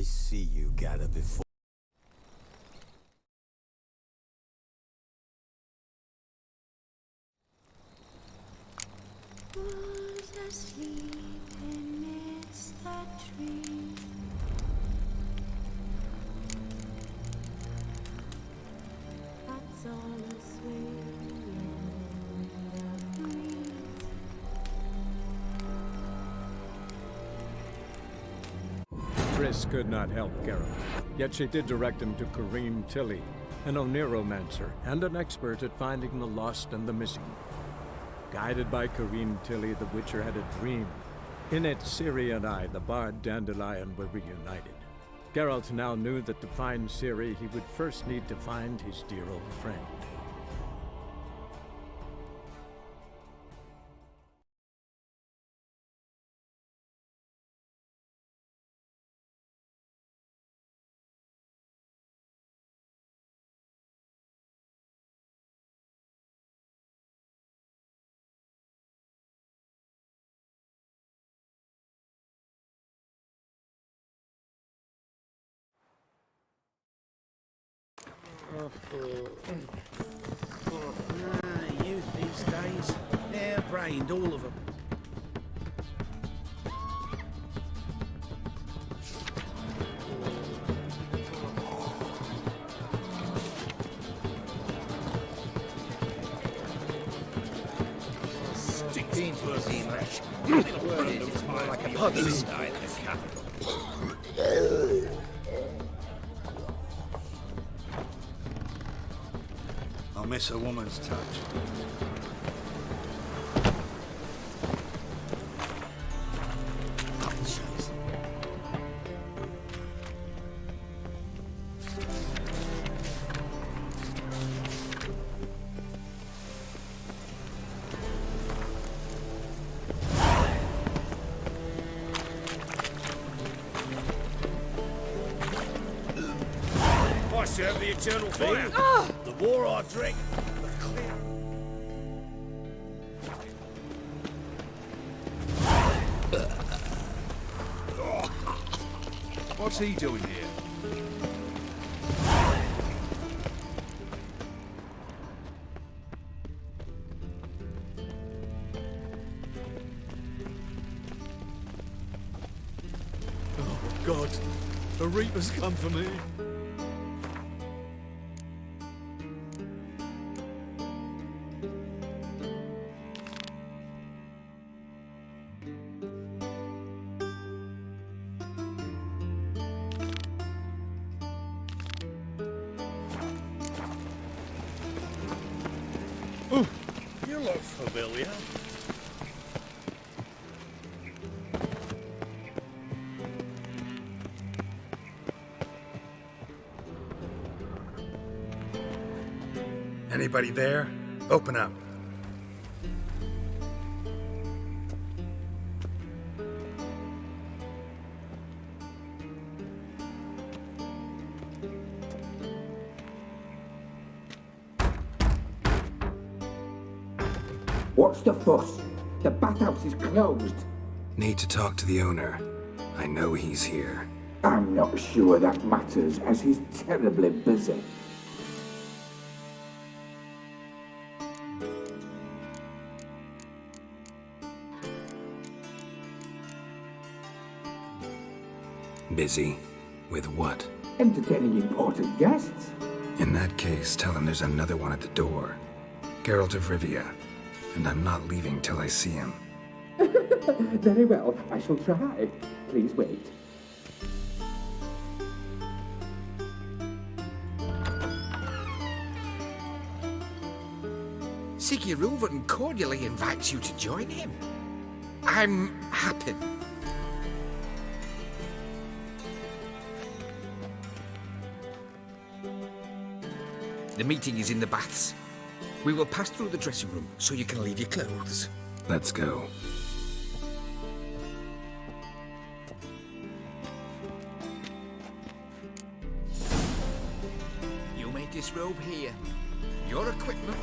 see you gather before. Was asleep amidst the trees. That's all asleep in the breeze. Triss could not help Geralt, yet she did direct him to Kareem Tilly, an Oniromancer and an expert at finding the lost and the missing. Guided by Kareem Tilly, the Witcher had a dream. In it, Ciri and I, the bard Dandelion, were reunited. Geralt now knew that to find Ciri, he would first need to find his dear old friend. Youth these days, hair-brained, all of them. Stinks of English. The word is, it's more like a pub inside the capital. I'll miss a woman's touch. I serve the eternal fire. The more I drink, the clearer. What's he doing here? Oh, God. The Reaper's come for me. You look familiar. Anybody there? Open up. What's the fuss? The bathhouse is closed. Need to talk to the owner. I know he's here. I'm not sure that matters, as he's terribly busy. Busy? With what? Entertaining important guests. In that case, tell him there's another one at the door. Geralt of Rivia. And I'm not leaving till I see him. Very well, I shall try. Please wait. Siguruvin cordially invites you to join him. I'm happy. The meeting is in the baths. We will pass through the dressing room so you can leave your clothes. Let's go. You may disrobe here. Your equipment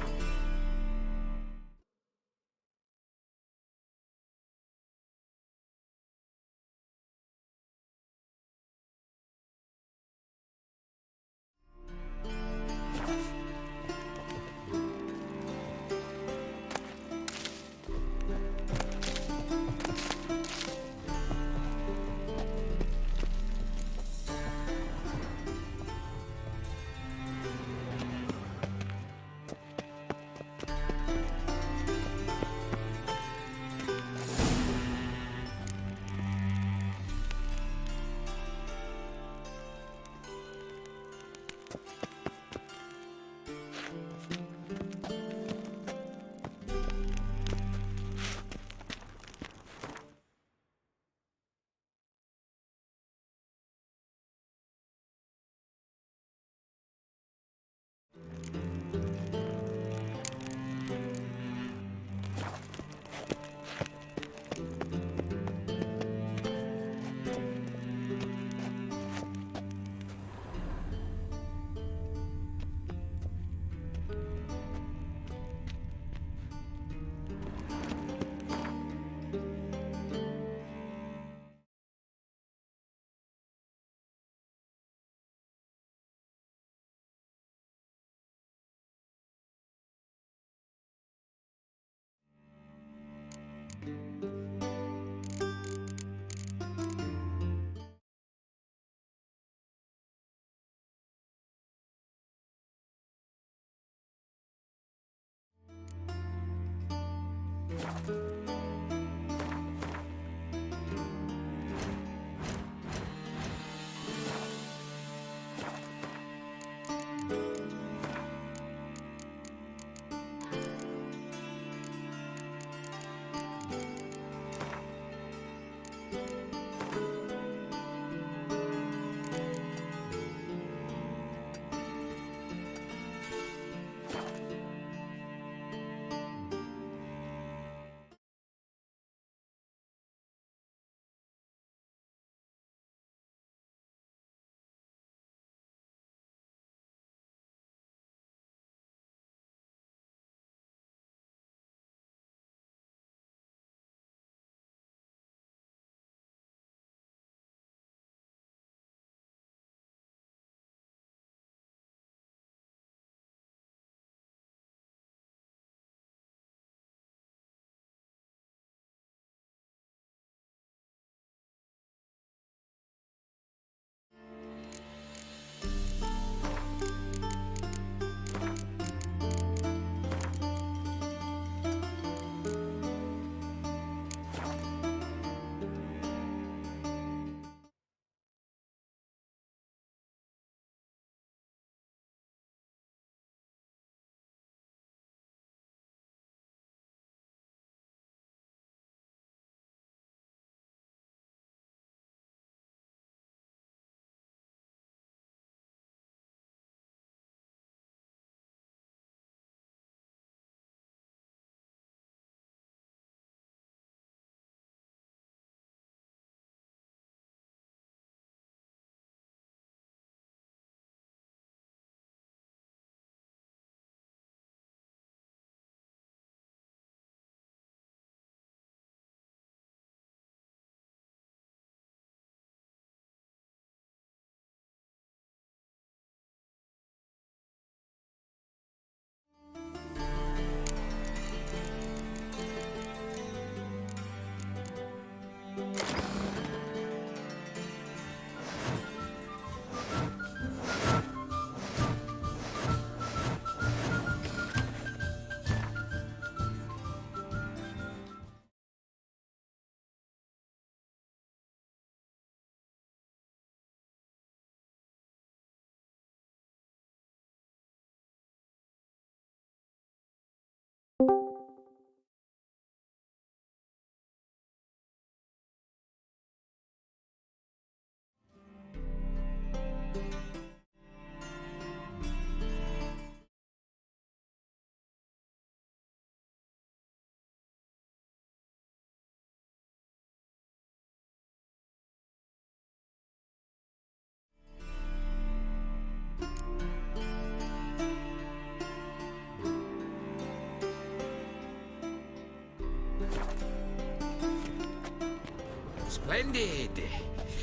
Splendid.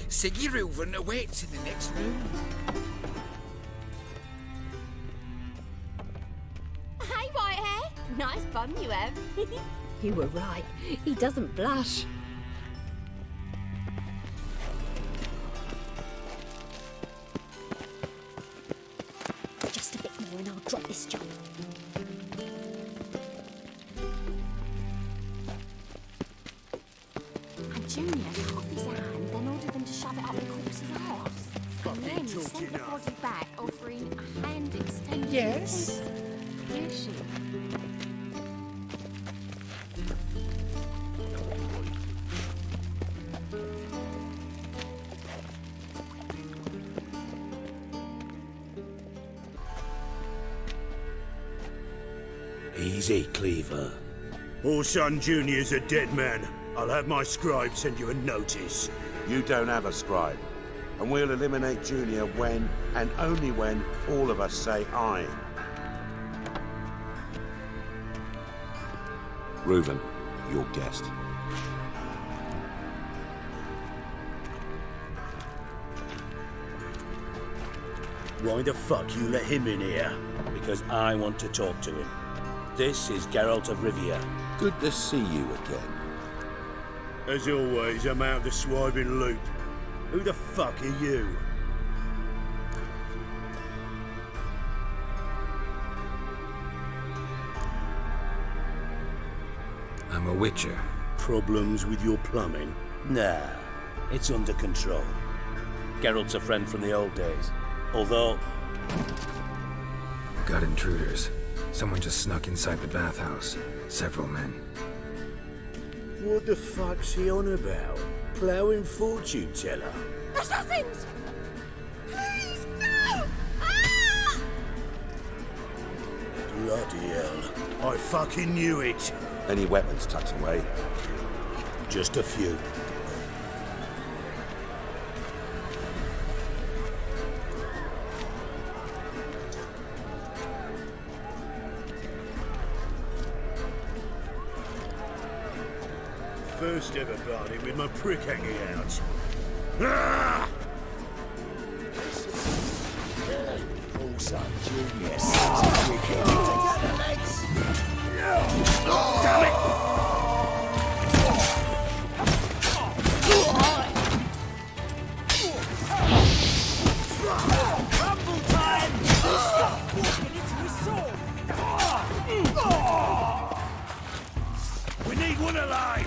Siggy Reuven awaits in the next room. Hey, Whitehair. Nice bum you have. You were right. He doesn't blush. Just a bit more and I'll drop this job. And Junior cut off his hand, then ordered them to shove it up the corpse's arse. And then he sent the body back, offering a hand extension. Yes? Yes, she. Easy, Cleaver. Orson Jr.'s a dead man. I'll have my scribe send you a notice. You don't have a scribe. And we'll eliminate Junior when, and only when, all of us say aye. Reuven, your guest. Why the fuck you let him in here? Because I want to talk to him. This is Geralt of Rivia. Good to see you again. As always, I'm out of the swiving loop. Who the fuck are you? I'm a witcher. Problems with your plumbing? Nah, it's under control. Geralt's a friend from the old days. Although, Got intruders. Someone just snuck inside the bathhouse. Several men. What the fuck's he on about? Ploughing fortune teller? Assassins! Please, no! Ah! Bloody hell. I fucking knew it. Any weapons tucked away? Just a few. First ever party with my prick hanging out. Ah! also genius. Damn it! Rumble time! Stop walking into his sword! We need one alive!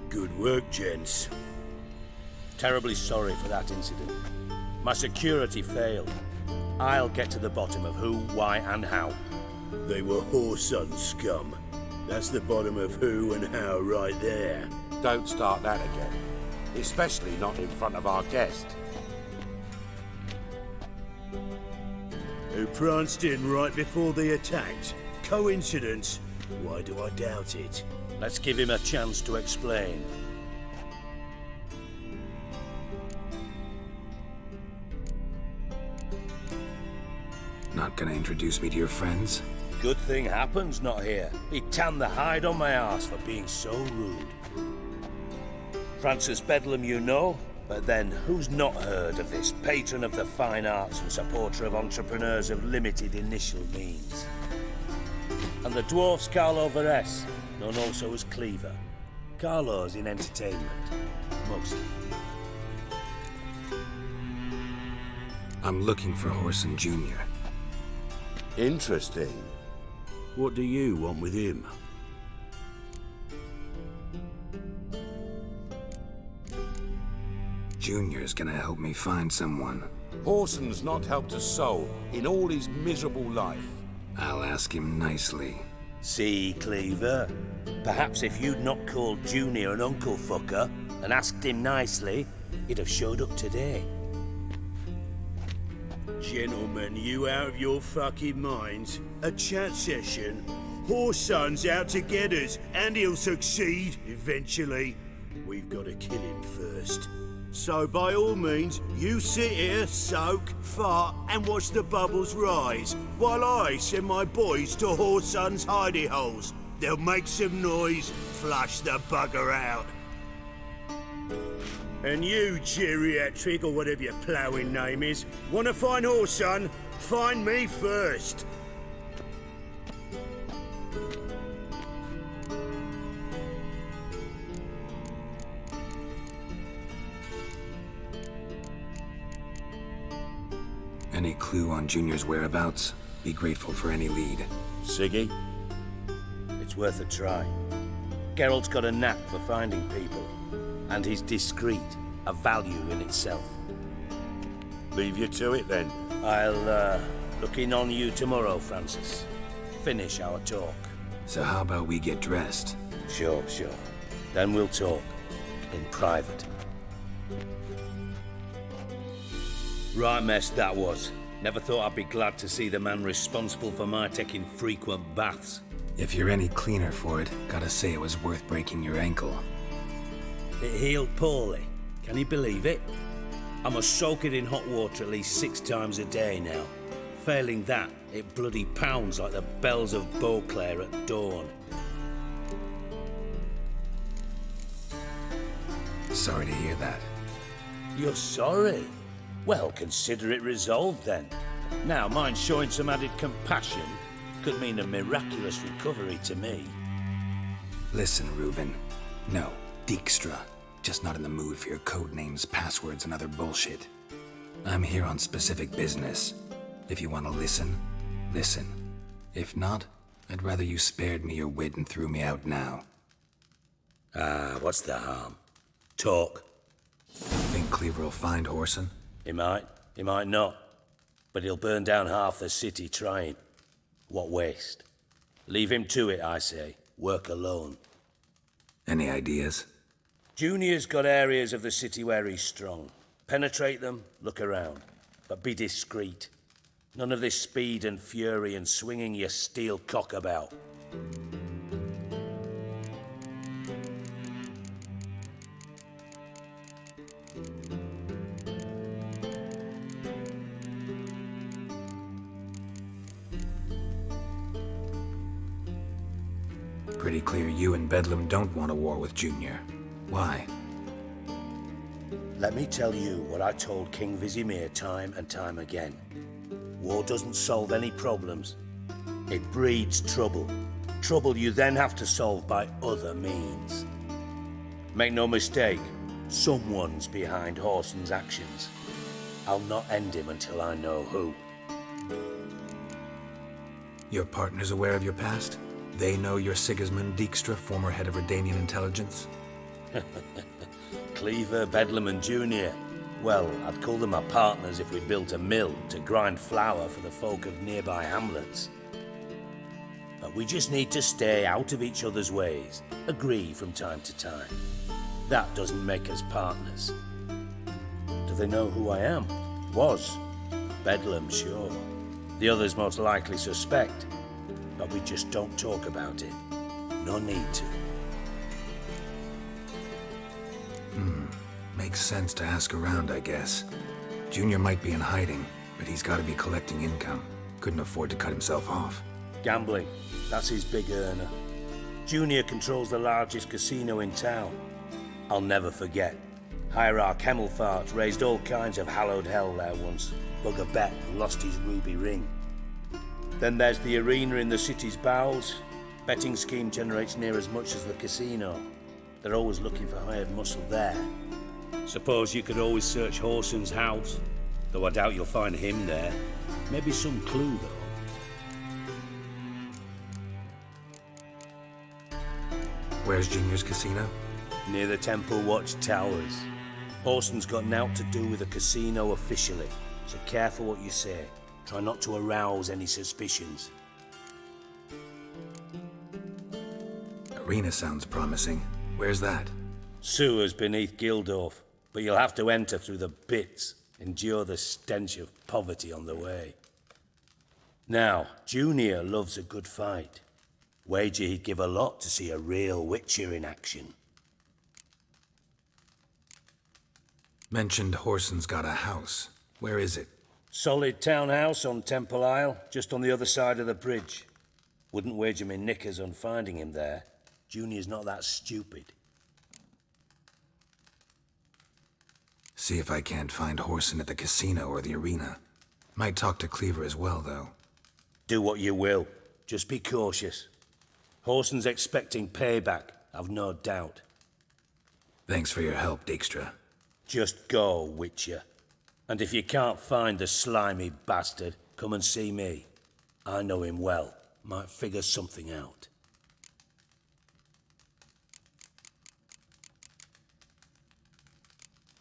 Good work, gents. Terribly sorry for that incident. My security failed. I'll get to the bottom of who, why, and how. They were whoreson scum. That's the bottom of who and how right there. Don't start that again. Especially not in front of our guest. Who pranced in right before they attacked. Coincidence? Why do I doubt it? Let's give him a chance to explain. Not gonna introduce me to your friends? Good thing Happen's not here. He tanned the hide on my ass for being so rude. Francis Bedlam you know, but then who's not heard of this patron of the fine arts and supporter of entrepreneurs of limited initial means? And the dwarf's Carlo Veres, known also as Cleaver. Carlo's in entertainment, mostly. I'm looking for Whoreson Jr. Interesting. What do you want with him? Junior's gonna help me find someone. Whoreson's not helped a soul in all his miserable life. I'll ask him nicely. See, Cleaver? Perhaps if you'd not called Junior an uncle fucker and asked him nicely, he'd have showed up today. Gentlemen, you out of your fucking minds? A chat session? Whoreson's out to get us, and he'll succeed, eventually. We've got to kill him first. So by all means, you sit here, soak, fart, and watch the bubbles rise, while I send my boys to Whoreson's hidey holes. They'll make some noise, flush the bugger out. And you, geriatric, or whatever your ploughing name is, want to find Whoreson? Find me first. Any clue on Junior's whereabouts? Be grateful for any lead. Siggy? It's worth a try. Geralt's got a knack for finding people. And he's discreet, a value in itself. Leave you to it then. I'll, look in on you tomorrow, Francis. Finish our talk. So how about we get dressed? Sure. Then we'll talk. In private. Right mess that was. Never thought I'd be glad to see the man responsible for my taking frequent baths. If you're any cleaner for it, gotta say it was worth breaking your ankle. It healed poorly. Can you believe it? I must soak it in hot water at least 6 times a day now. Failing that, it bloody pounds like the bells of Beauclair at dawn. Sorry to hear that. You're sorry? Well, consider it resolved then. Now, mind showing some added compassion could mean a miraculous recovery to me. Listen, Reuben. No, Dijkstra. Just not in the mood for your code names, passwords, and other bullshit. I'm here on specific business. If you want to listen, listen. If not, I'd rather you spared me your wit and threw me out now. What's the harm? Talk. Think Cleaver will find Whoreson? He might not. But he'll burn down half the city trying. What waste? Leave him to it, I say. Work alone. Any ideas? Junior's got areas of the city where he's strong. Penetrate them, look around. But be discreet. None of this speed and fury and swinging your steel cock about. Pretty clear you and Bedlam don't want a war with Junior. Why? Let me tell you what I told King Vizimir time and time again. War doesn't solve any problems. It breeds trouble. Trouble you then have to solve by other means. Make no mistake, someone's behind Whoreson's actions. I'll not end him until I know who. Your partner's aware of your past? They know you're Sigismund Dijkstra, former head of Redanian intelligence? Cleaver, Bedlam and Junior. Well, I'd call them our partners if we built a mill to grind flour for the folk of nearby hamlets. But we just need to stay out of each other's ways, agree from time to time. That doesn't make us partners. Do they know who I am? Was. Bedlam, sure. The others most likely suspect. But we just don't talk about it. No need to. Makes sense to ask around, I guess. Junior might be in hiding, but he's got to be collecting income. Couldn't afford to cut himself off. Gambling. That's his big earner. Junior controls the largest casino in town. I'll never forget. Hierarch Hemmelfart raised all kinds of hallowed hell there once. Bug a bet and lost his ruby ring. Then there's the arena in the city's bowels. Betting scheme generates near as much as the casino. They're always looking for hired muscle there. Suppose you could always search Whoreson's house, though I doubt you'll find him there. Maybe some clue, though. Where's Junior's casino? Near the Temple Watch Towers. Whoreson's got naught to do with the casino officially, so careful what you say. Try not to arouse any suspicions. Arena sounds promising. Where's that? Sewers beneath Gildorf, but you'll have to enter through the bits, endure the stench of poverty on the way. Now, Junior loves a good fight. Wager he'd give a lot to see a real Witcher in action. Mentioned Whoreson's got a house. Where is it? Solid townhouse on Temple Isle, just on the other side of the bridge. Wouldn't wager me knickers on finding him there. Junior's not that stupid. See if I can't find Whoreson at the casino or the arena. Might talk to Cleaver as well, though. Do what you will. Just be cautious. Whoreson's expecting payback, I've no doubt. Thanks for your help, Dijkstra. Just go, Witcher. And if you can't find the slimy bastard, come and see me. I know him well. Might figure something out.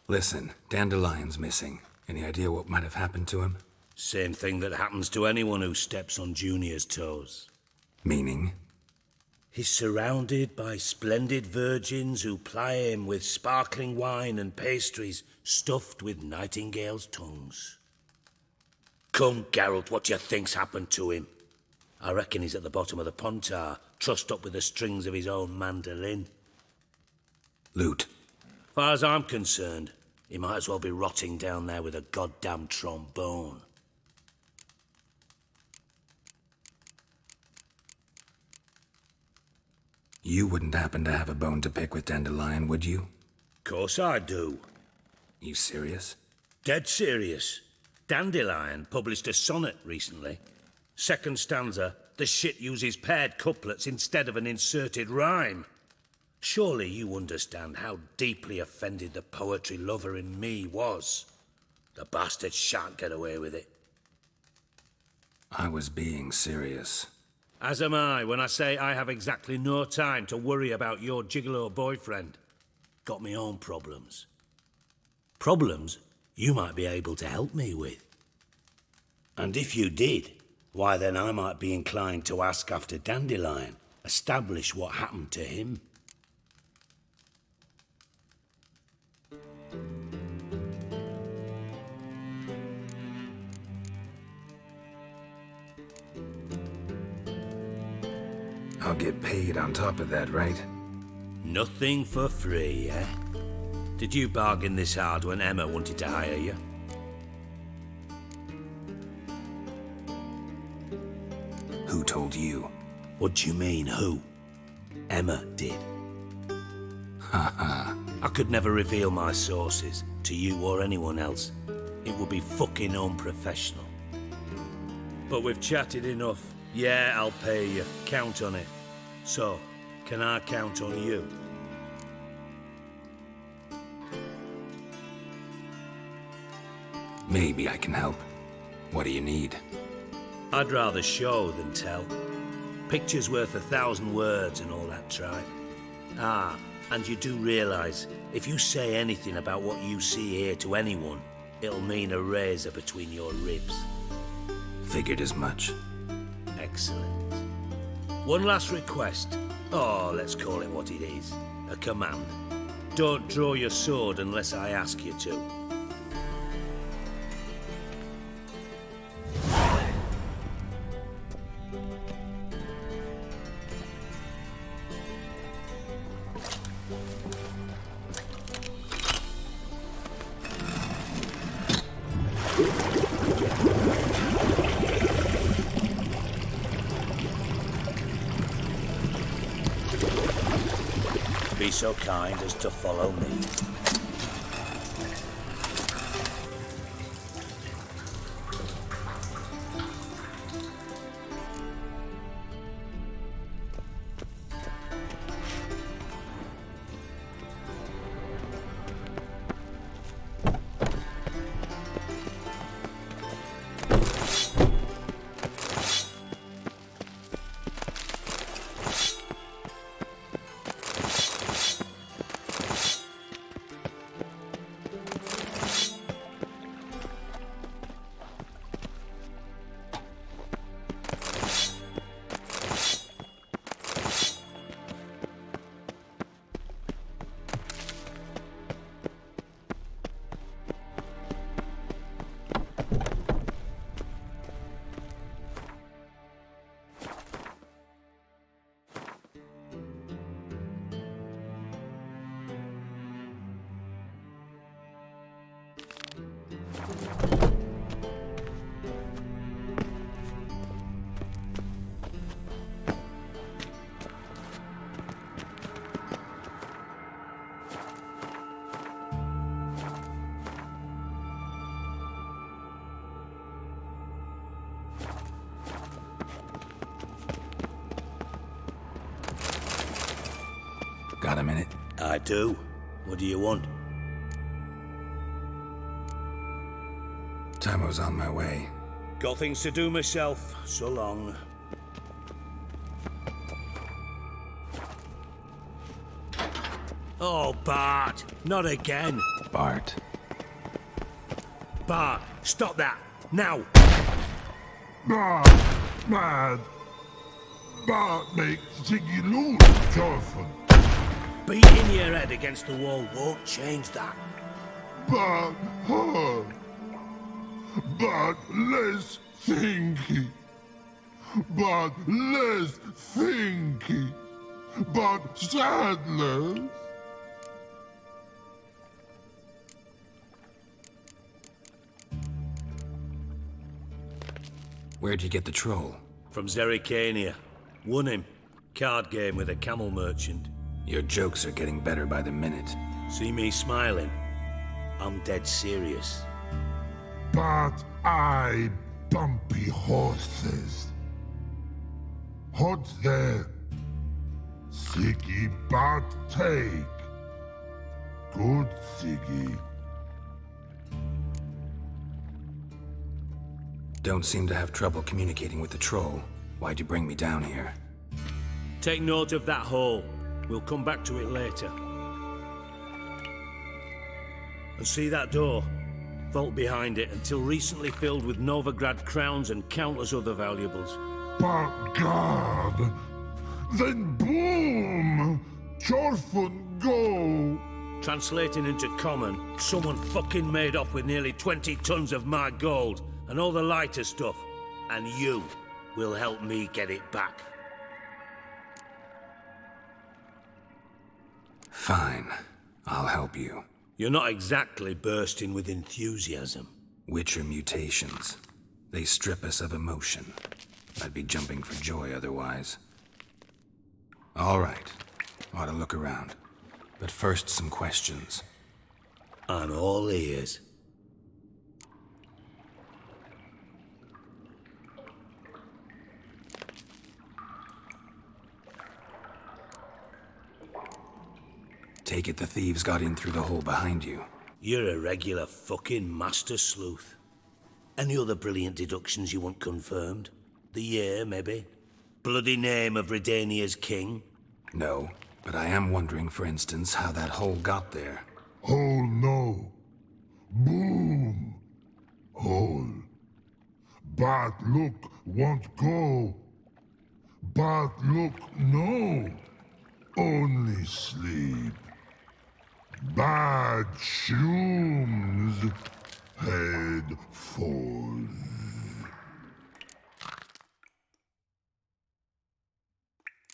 Listen, Dandelion's missing. Any idea what might have happened to him? Same thing that happens to anyone who steps on Junior's toes. Meaning? He's surrounded by splendid virgins who ply him with sparkling wine and pastries stuffed with nightingales' tongues. Come, Geralt, what do you think's happened to him? I reckon he's at the bottom of the Pontar, trussed up with the strings of his own mandolin. Loot. Far as I'm concerned, he might as well be rotting down there with a goddamn trombone. You wouldn't happen to have a bone to pick with Dandelion, would you? Course I do. You serious? Dead serious. Dandelion published a sonnet recently. Second stanza, the shit uses paired couplets instead of an inserted rhyme. Surely you understand how deeply offended the poetry lover in me was. The bastard shan't get away with it. I was being serious. As am I when I say I have exactly no time to worry about your gigolo boyfriend. Got me own problems. Problems you might be able to help me with. And if you did, why then I might be inclined to ask after Dandelion, establish what happened to him. I'll get paid on top of that, right? Nothing for free, eh? Did you bargain this hard when Emma wanted to hire you? Who told you? What do you mean, who? Emma did. Haha. I could never reveal my sources to you or anyone else. It would be fucking unprofessional. But we've chatted enough. Yeah, I'll pay you. Count on it. So, can I count on you? Maybe I can help. What do you need? I'd rather show than tell. Picture's worth 1,000 words and all that tripe. Ah, and you do realise, if you say anything about what you see here to anyone, it'll mean a razor between your ribs. Figured as much. Excellent. One last request. Oh, let's call it what it is. A command. Don't draw your sword unless I ask you to. Be so kind as to follow me. Got a minute? I do. What do you want? Tamo's on my way. Got things to do myself. So long. Oh, Bart. Not again. Bart. Bart, stop that. Now. Bart, mad. Bart makes Ziggy lose, Jonathan. Beating your head against the wall won't change that. Bart hard. Bart less thinky. Bart less thinky. Bart sadness. Where'd you get the troll? From Zerrikania. Won him. Card game with a camel merchant. Your jokes are getting better by the minute. See me smiling? I'm dead serious. Bart Aye, bumpy horses. Hot there. Siggy but take. Good Siggy. Don't seem to have trouble communicating with the troll. Why'd you bring me down here? Take note of that hole. We'll come back to it later. And see that door? Vault behind it, until recently filled with Novigrad crowns and countless other valuables. But God! Then boom! Chorfun go! Translating into common, someone fucking made off with nearly 20 tons of my gold, and all the lighter stuff. And you will help me get it back. Fine. I'll help you. You're not exactly bursting with enthusiasm. Witcher mutations. They strip us of emotion. I'd be jumping for joy otherwise. All right. Ought to look around. But first, some questions. I'm all ears. Take it the thieves got in through the hole behind you. You're a regular fucking master sleuth. Any other brilliant deductions you want confirmed? The year, maybe? Bloody name of Redania's king? No, but I am wondering, for instance, how that hole got there. Hole no. Boom! Hole. But look won't go. But look no. Only sleep. Bad shrooms. Head falls.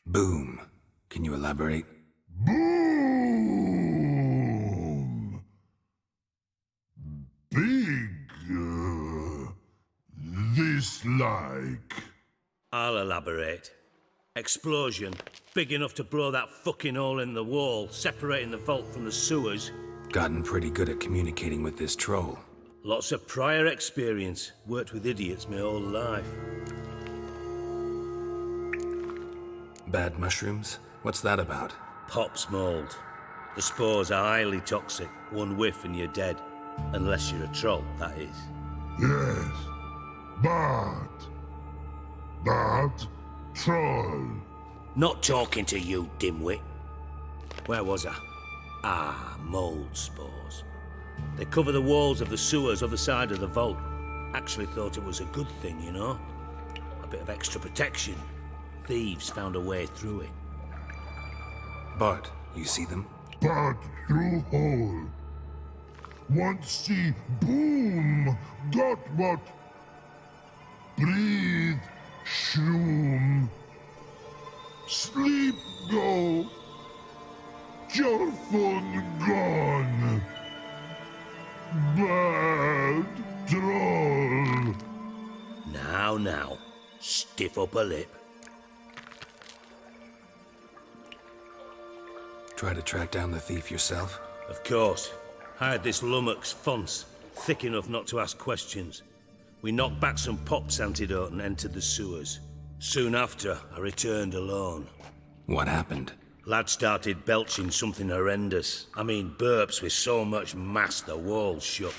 Boom. Can you elaborate? Boom! Big. This like. I'll elaborate. Explosion. Big enough to blow that fucking hole in the wall, separating the vault from the sewers. Gotten pretty good at communicating with this troll. Lots of prior experience. Worked with idiots my whole life. Bad mushrooms? What's that about? Pops mold. The spores are highly toxic. One whiff and you're dead. Unless you're a troll, that is. Yes. But troll. Not talking to you, dimwit. Where was I? Ah, mold spores. They cover the walls of the sewers other side of the vault. Actually thought it was a good thing, you know? A bit of extra protection. Thieves found a way through it. Bart, you see them? But through hole. Want see boom. Got what? Breathe. Shroom. Sleep go. Your phone gone. Bad troll. Now. Stiff upper lip. Try to track down the thief yourself? Of course. Hired this lummox Fons, thick enough not to ask questions. We knocked back some Pop's antidote and entered the sewers. Soon after, I returned alone. What happened? Lad started belching something horrendous. I mean, burps with so much mass the walls shook.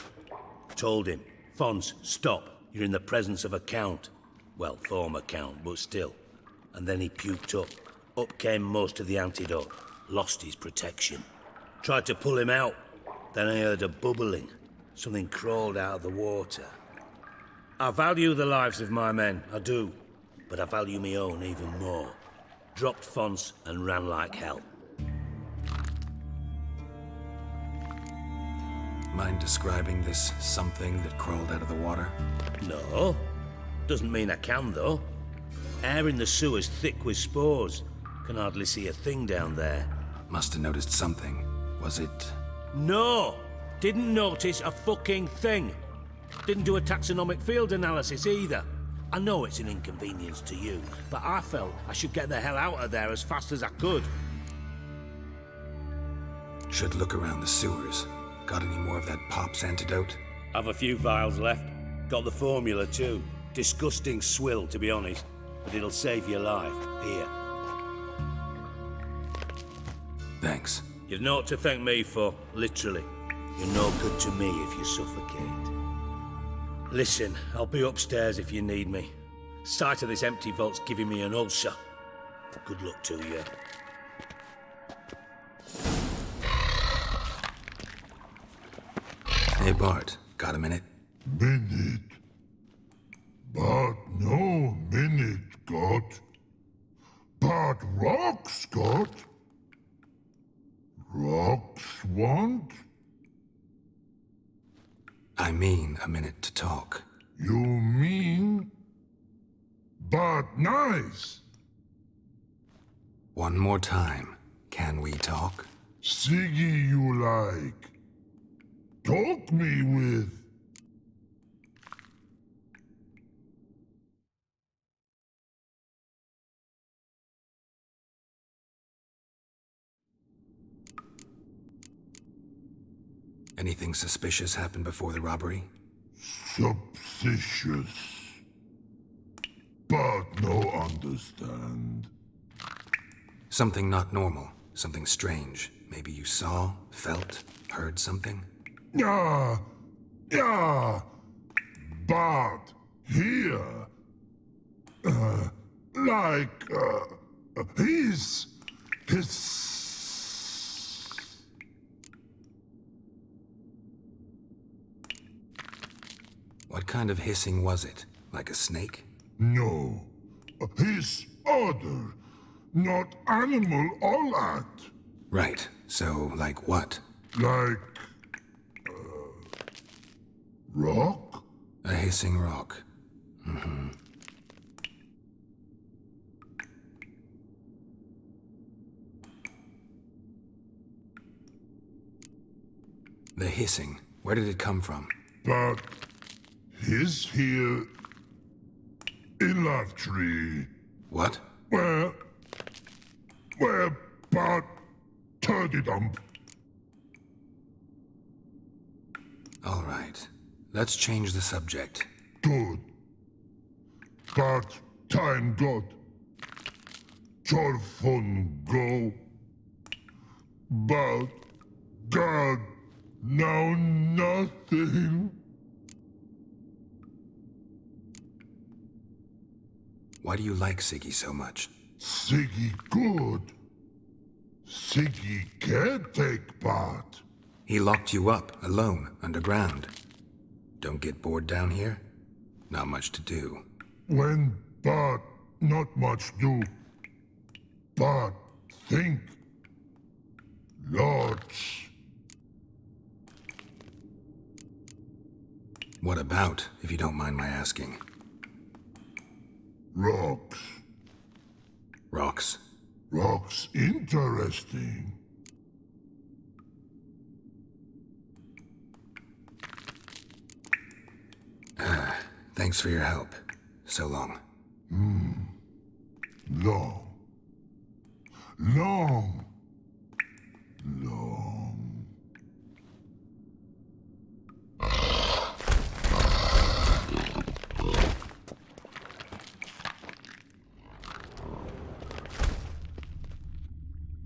Told him, Fons, stop. You're in the presence of a count. Well, former count, but still. And then he puked up. Up came most of the antidote. Lost his protection. Tried to pull him out. Then I heard a bubbling. Something crawled out of the water. I value the lives of my men, I do. But I value my own even more. Dropped Fons and ran like hell. Mind describing this something that crawled out of the water? No. Doesn't mean I can, though. Air in the sewer's thick with spores. Can hardly see a thing down there. Must have noticed something. Was it... No! Didn't notice a fucking thing. Didn't do a taxonomic field analysis either. I know it's an inconvenience to you, but I felt I should get the hell out of there as fast as I could. Should look around the sewers. Got any more of that Pop's antidote? Have a few vials left. Got the formula too. Disgusting swill, to be honest. But it'll save your life. Here. Thanks. You've naught to thank me for, literally. You're no good to me if you suffocate. Listen, I'll be upstairs if you need me. Sight of this empty vault's giving me an ulcer. Good luck to you. Hey, Bart. Got a minute? Minute. But no minute got. But rocks got. Rocks want? I mean a minute to talk. You mean? But nice. One more time. Can we talk? Siggy you like. Talk me with. Anything suspicious happened before the robbery? Suspicious. But no understand. Something not normal. Something strange. Maybe you saw, felt, heard something? Yeah. But here. His. What kind of hissing was it? Like a snake? No. His other. Not animal all at. Right. So, like what? Like. Rock? A hissing rock. The hissing. Where did it come from? But his here in Love Tree. What? Where but turdy dump. All right. Let's change the subject. Good. But time got. Jorfun go. But God, now nothing. Why do you like Siggy so much? Siggy good. Siggy can't take part. He locked you up, alone, underground. Don't get bored down here? Not much to do. When but not much do. But think. Lots. What about, if you don't mind my asking? Rocks. Rocks? Rocks interesting. Thanks for your help. So long. Long. Long.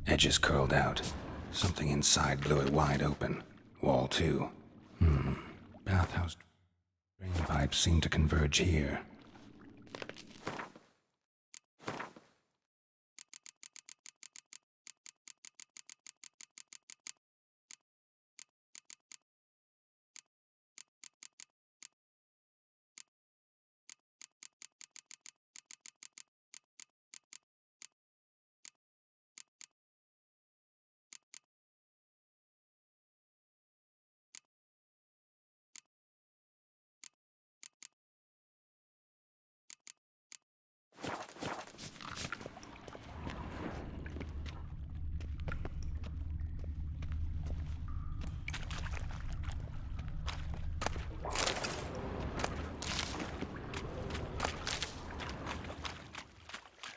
Edges curled out. Something inside blew it wide open. Wall, too. Bathhouse drain pipes seem to converge here.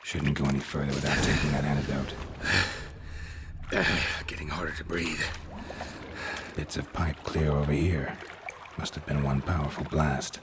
Shouldn't go any further without taking that antidote. Getting harder to breathe. Bits of pipe clear over here. Must have been one powerful blast.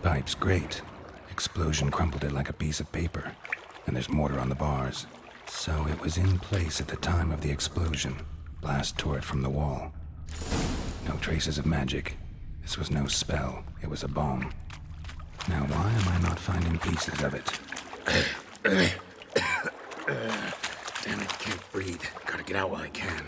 Pipe's great. Explosion crumpled it like a piece of paper. And there's mortar on the bars. So it was in place at the time of the explosion. Blast tore it from the wall. No traces of magic. This was no spell. It was a bomb. Now why am I not finding pieces of it? Damn it, can't breathe. Gotta get out while I can.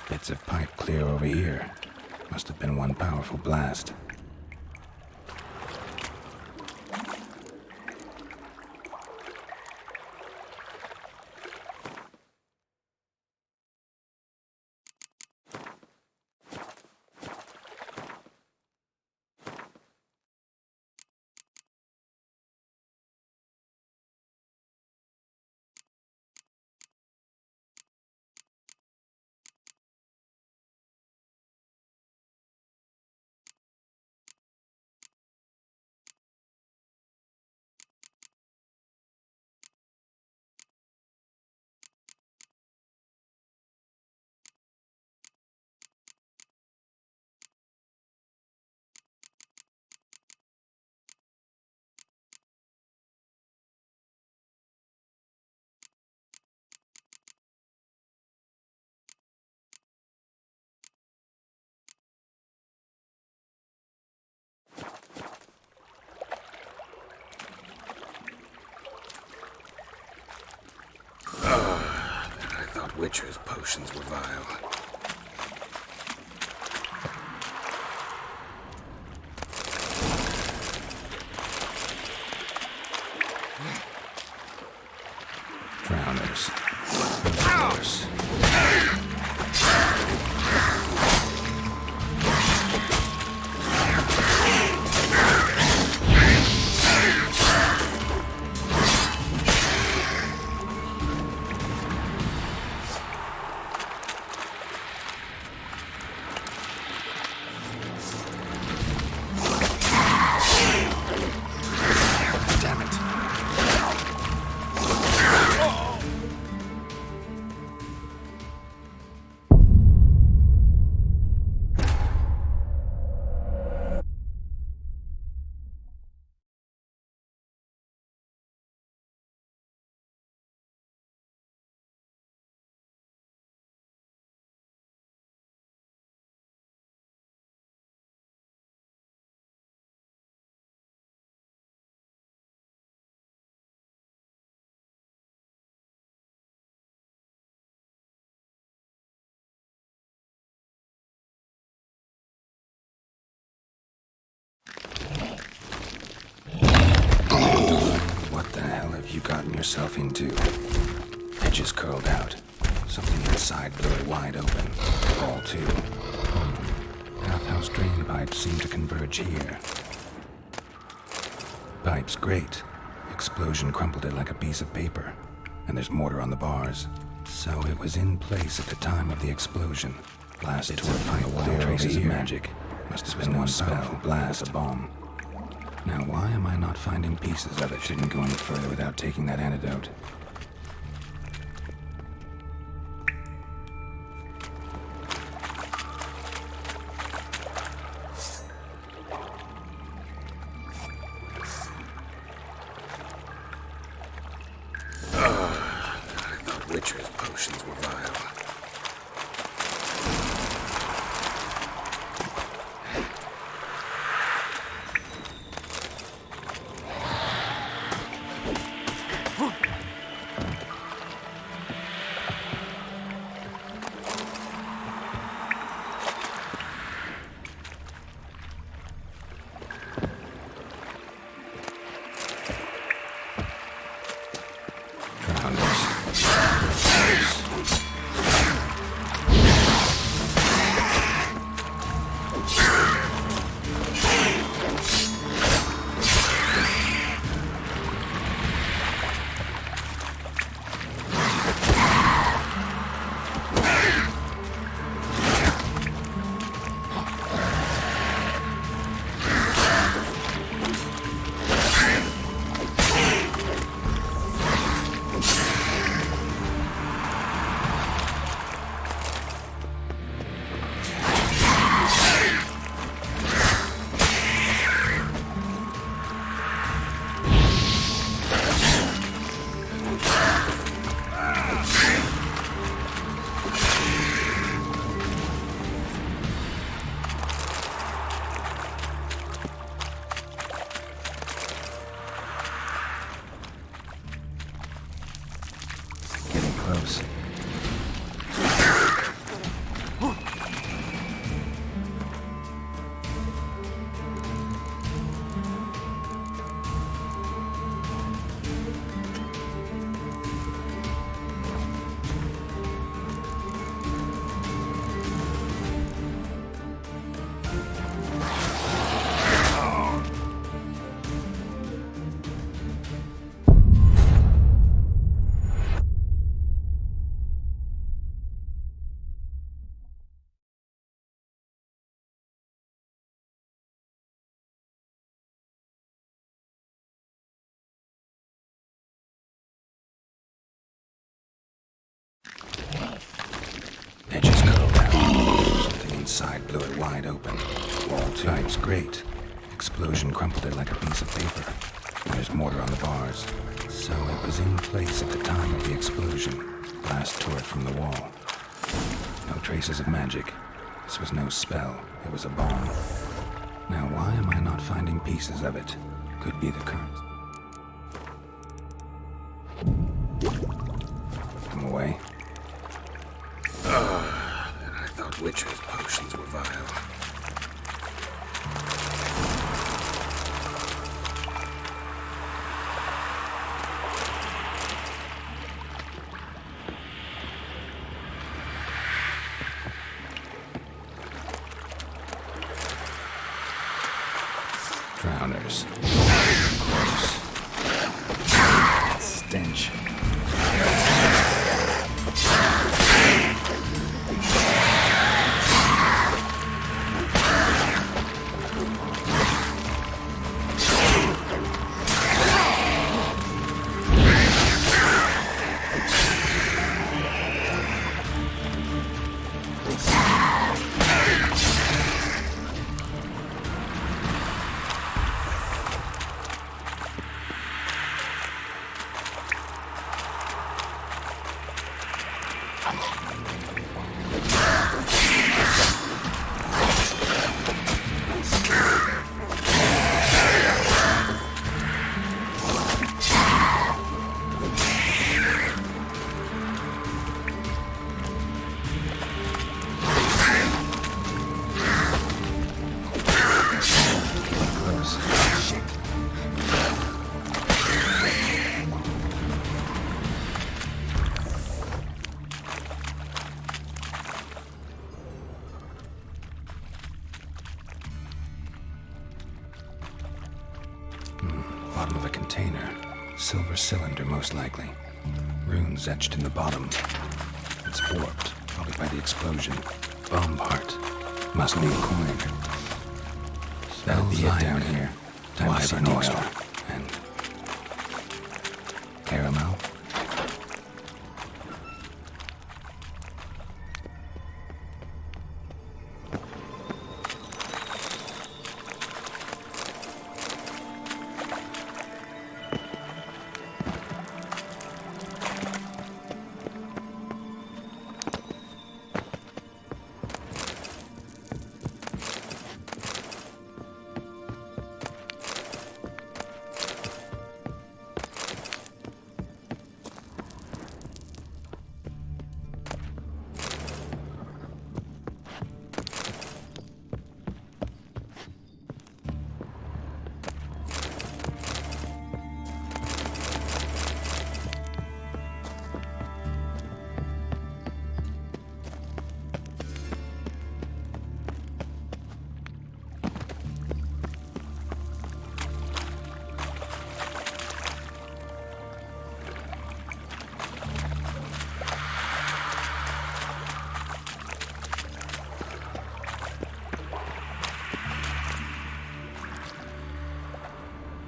Bits of pipe clear over here. Must have been one powerful blast. I thought Witcher's potions were vile. Drowners. Of course. What the hell have you gotten yourself into? Edges curled out. Something inside blew wide open. All two. Bathhouse drain pipes seem to converge here. Pipe's great. Explosion crumpled it like a piece of paper. And there's mortar on the bars. So it was in place at the time of the explosion. Blasted toward pipe without traces of magic. Must have been one powerful blast, a bomb. Now why am I not finding pieces of it? Shouldn't go any further without taking that antidote. I thought Witcher's potions were vile. close. Edges curled out. Something inside blew it wide open. Wall tights great. Explosion crumpled it like a piece of paper. There's mortar on the bars. So it was in place at the time of the explosion. Blast tore it from the wall. No traces of magic. This was no spell. It was a bomb. Now why am I not finding pieces of it? Could be the current. I'm away. And I thought Witcher's potions were vile. Drowners. Gross. Stench. Bottom of a container. Silver cylinder, most likely. Runes etched in the bottom. It's warped, probably by the explosion. Bomb part. Must be a coin. That'll be it down here. Time to see an oil. And caramel.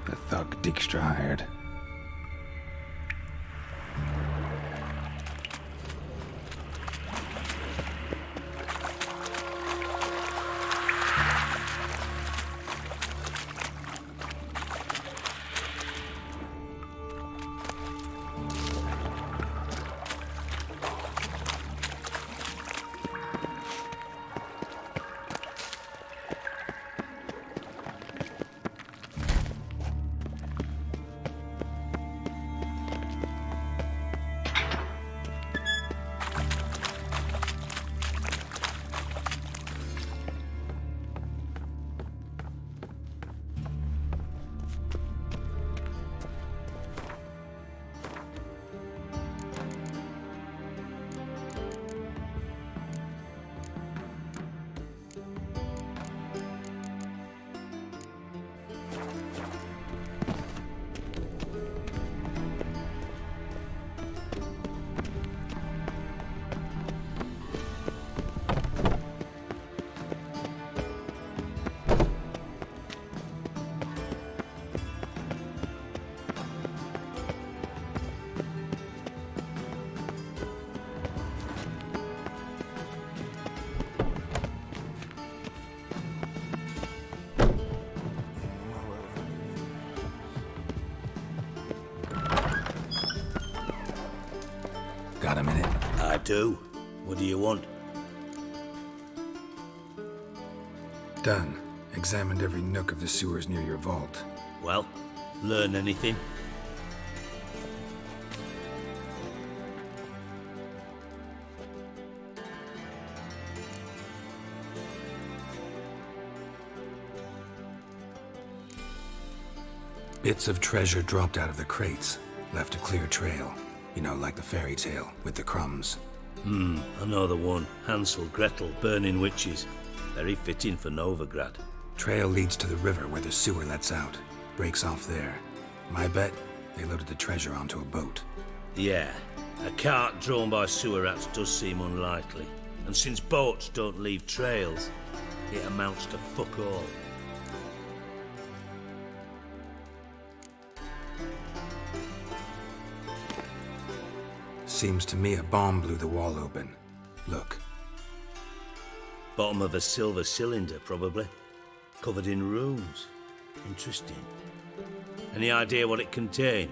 The thug Dijkstra hired. Got a minute? I do. What do you want? Done. Examined every nook of the sewers near your vault. Well, learn anything? Bits of treasure dropped out of the crates, left a clear trail. You know, like the fairy tale, with the crumbs. I know the one. Hansel, Gretel, burning witches. Very fitting for Novigrad. Trail leads to the river where the sewer lets out. Breaks off there. My bet, they loaded the treasure onto a boat. Yeah, a cart drawn by sewer rats does seem unlikely. And since boats don't leave trails, it amounts to fuck all. Seems to me a bomb blew the wall open. Look. Bottom of a silver cylinder, probably. Covered in runes. Interesting. Any idea what it contained?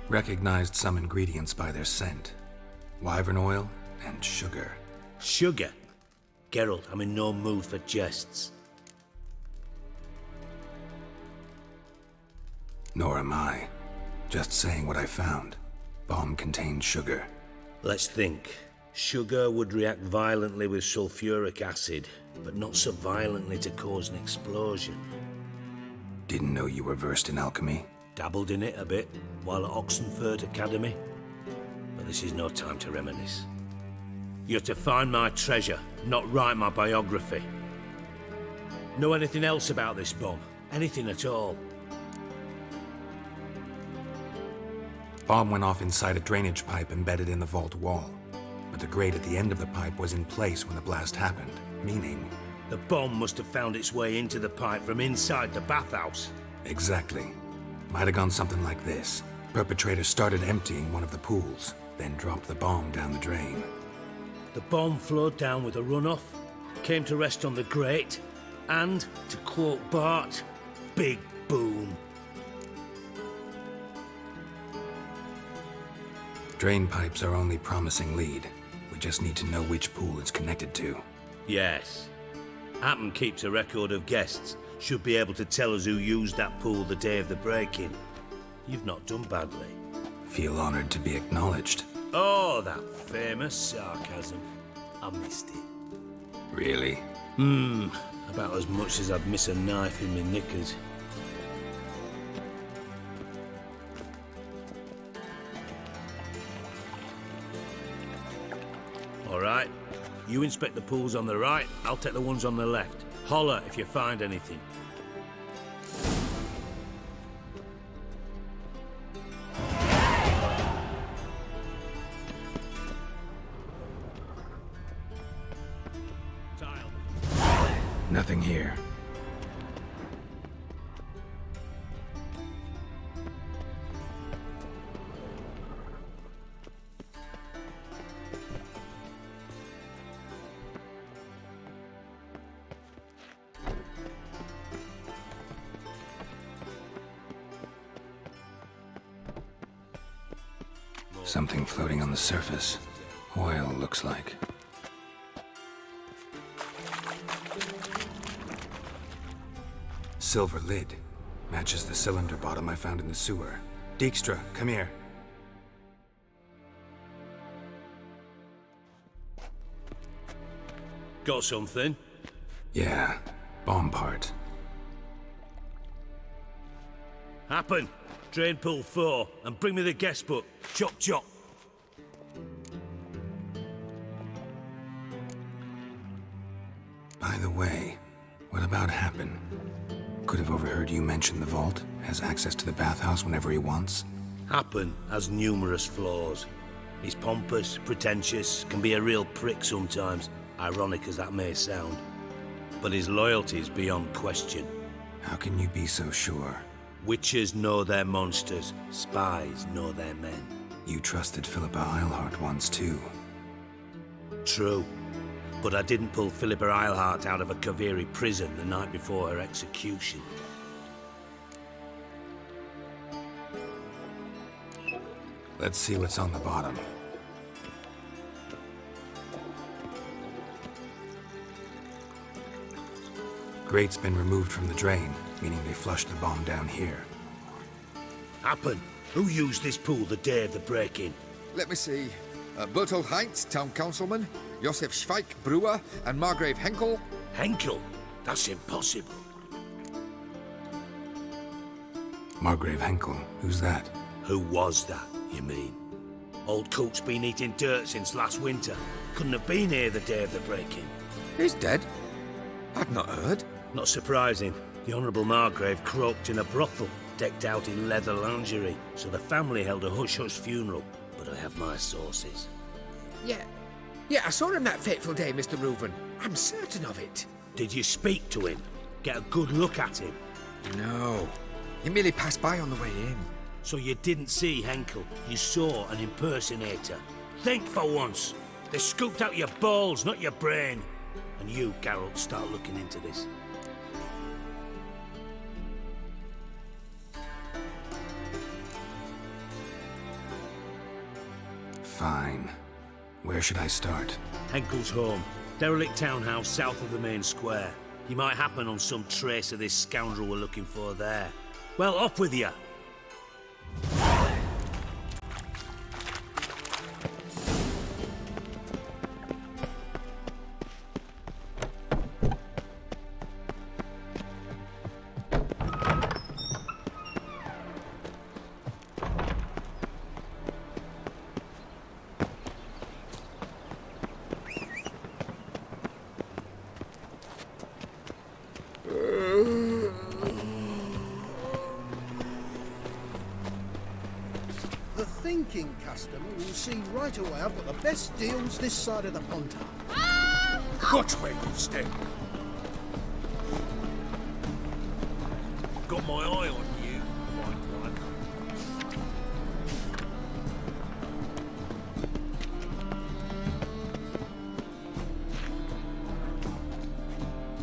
Recognized some ingredients by their scent. Wyvern oil and sugar. Sugar? Geralt, I'm in no mood for jests. Nor am I. Just saying what I found. Bomb contained sugar. Let's think. Sugar would react violently with sulfuric acid, but not so violently to cause an explosion. Didn't know you were versed in alchemy. Dabbled in it a bit while at Oxenford Academy. But this is no time to reminisce. You're to find my treasure, not write my biography. Know anything else about this bomb? Anything at all? Bomb went off inside a drainage pipe embedded in the vault wall. But the grate at the end of the pipe was in place when the blast happened, meaning... The bomb must have found its way into the pipe from inside the bathhouse. Exactly. Might have gone something like this. Perpetrator started emptying one of the pools, then dropped the bomb down the drain. The bomb flowed down with a runoff, came to rest on the grate, and, to quote Bart, big boom. Drain pipes are only promising lead. We just need to know which pool it's connected to. Yes. Happen keeps a record of guests. Should be able to tell us who used that pool the day of the break-in. You've not done badly. Feel honored to be acknowledged. Oh, that famous sarcasm. I missed it. Really? About as much as I'd miss a knife in my knickers. All right. You inspect the pools on the right, I'll take the ones on the left. Holler if you find anything. Nothing here. Something floating on the surface. Oil, looks like. Silver lid. Matches the cylinder bottom I found in the sewer. Dijkstra, come here. Got something? Yeah, bomb part. Happen. Drain pool 4, and bring me the guest book. Chop chop. By the way, what about Happen? Could have overheard you mention the vault. Has access to the bathhouse whenever he wants. Happen has numerous flaws. He's pompous, pretentious, can be a real prick sometimes, ironic as that may sound. But his loyalty is beyond question. How can you be so sure? Witches know their monsters, spies know their men. You trusted Philippa Eilhart once too. True. But I didn't pull Philippa Eilhart out of a Kaviri prison the night before her execution. Let's see what's on the bottom. Grate's been removed from the drain, meaning they flushed the bomb down here. Happen. Who used this pool the day of the break-in? Let me see. Bertolt Heinz, town councilman, Josef Schweik, brewer, and Margrave Henkel. Henkel? That's impossible. Margrave Henkel? Who's that? Who was that, you mean? Old Coot's been eating dirt since last winter. Couldn't have been here the day of the break-in. He's dead? I'd not heard. Not surprising. The Honourable Margrave croaked in a brothel, decked out in leather lingerie, so the family held a hush-hush funeral. But I have my sources. Yeah, I saw him that fateful day, Mr. Reuven. I'm certain of it. Did you speak to him? Get a good look at him? No. He merely passed by on the way in. So you didn't see Henkel, you saw an impersonator. Think for once. They scooped out your balls, not your brain. And you, Geralt, start looking into this. Fine. Where should I start? Henkel's home. Derelict townhouse south of the main square. You might happen on some trace of this scoundrel we're looking for there. Well, off with you! The thinking customer will see right away I've got the best deals this side of the pond. Watch where you step. Got my eye on you, white one.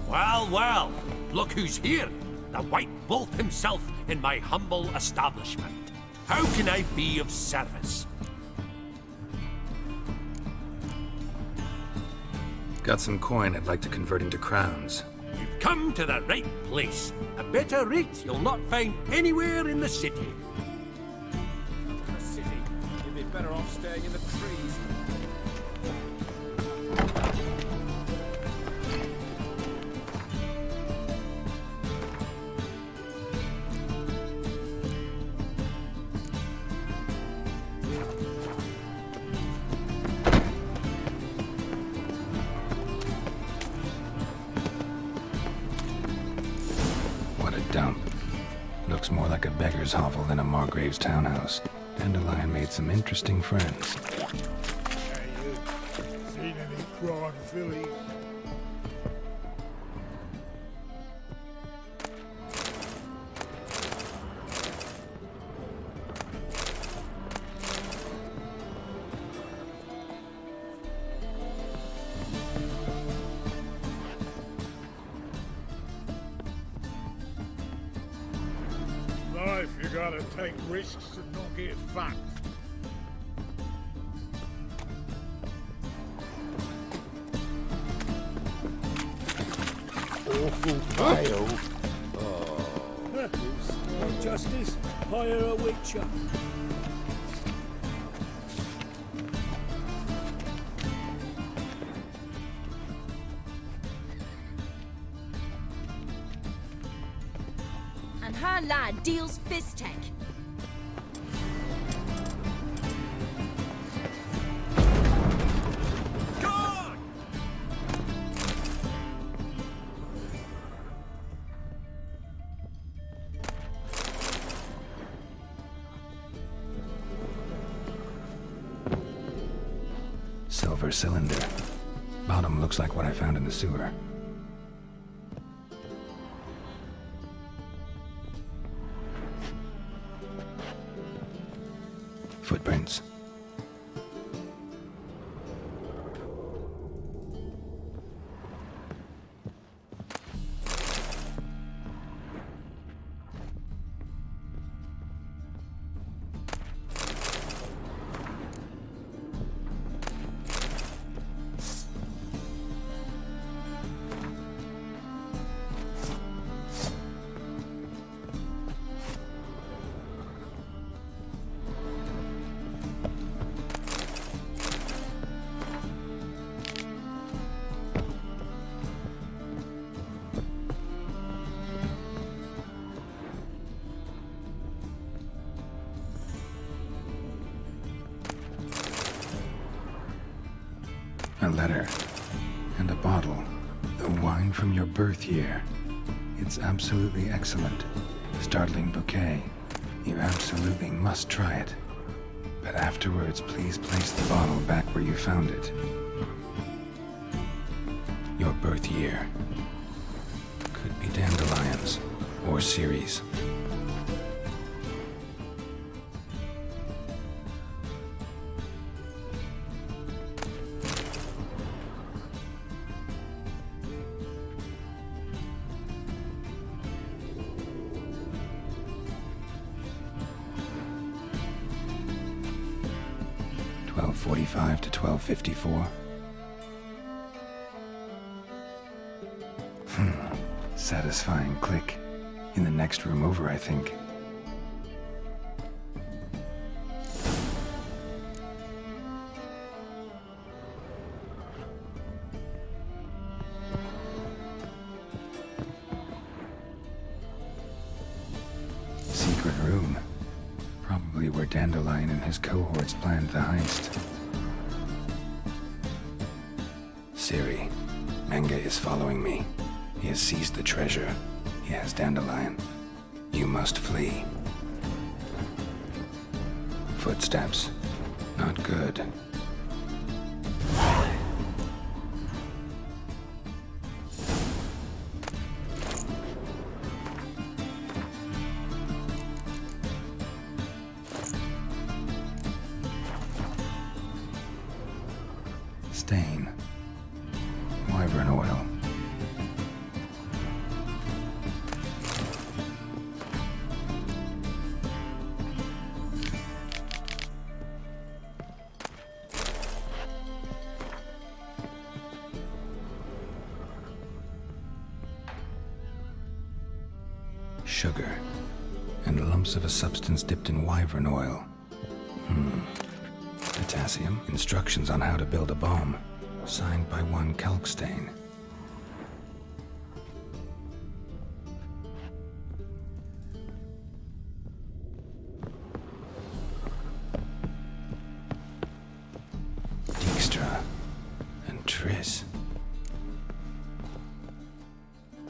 Well, well, look who's here. The White Wolf himself in my humble establishment. How can I be of service? Got some coin I'd like to convert into crowns. You've come to the right place. A better rate you'll not find anywhere in the city. The city? You'd be better off staying in the trees. Dump. Looks more like a beggar's hovel than a Margrave's townhouse. Dandelion made some interesting friends. Hey, you. Seen any crime fillies? Life, you gotta take risks and not get fucked. Awful pale. Oh. No justice, hire a witcher. And her lad deals fist tech. Silver cylinder. Bottom looks like what I found in the sewer. Footprints. A letter. And a bottle. The wine from your birth year. It's absolutely excellent. Startling bouquet. You absolutely must try it. But afterwards, please place the bottle back where you found it. Your birth year. Could be dandelions. Or Ceres. .45 to 12:54. Satisfying click. In the next room over, I think. Secret room. Probably where Dandelion and his cohorts planned the heist. Ciri, Menge is following me. He has seized the treasure. He has Dandelion. You must flee. Footsteps. Not good. Stain. Wyvern oil. Sugar. And lumps of a substance dipped in wyvern oil. Potassium. Instructions on how to build a bomb. Signed by one Kalkstein. Dijkstra. And Triss.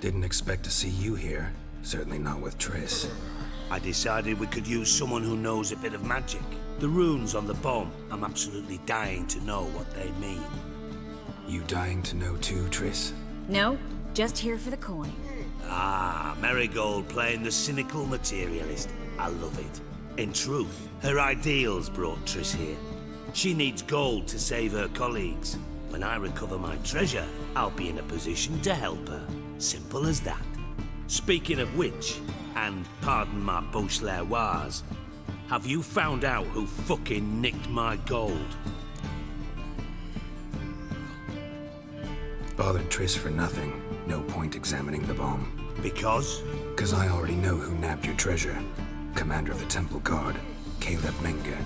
Didn't expect to see you here. Certainly not with Triss. I decided we could use someone who knows a bit of magic. The runes on the bomb, I'm absolutely dying to know what they mean. You dying to know too, Triss? No, just here for the coin. Ah, Marigold playing the cynical materialist. I love it. In truth, her ideals brought Triss here. She needs gold to save her colleagues. When I recover my treasure, I'll be in a position to help her. Simple as that. Speaking of which, and pardon my Beauclervoise, have you found out who fucking nicked my gold? Bothered Triss for nothing. No point examining the bomb. Because? Because I already know who nabbed your treasure. Commander of the Temple Guard, Caleb Menge.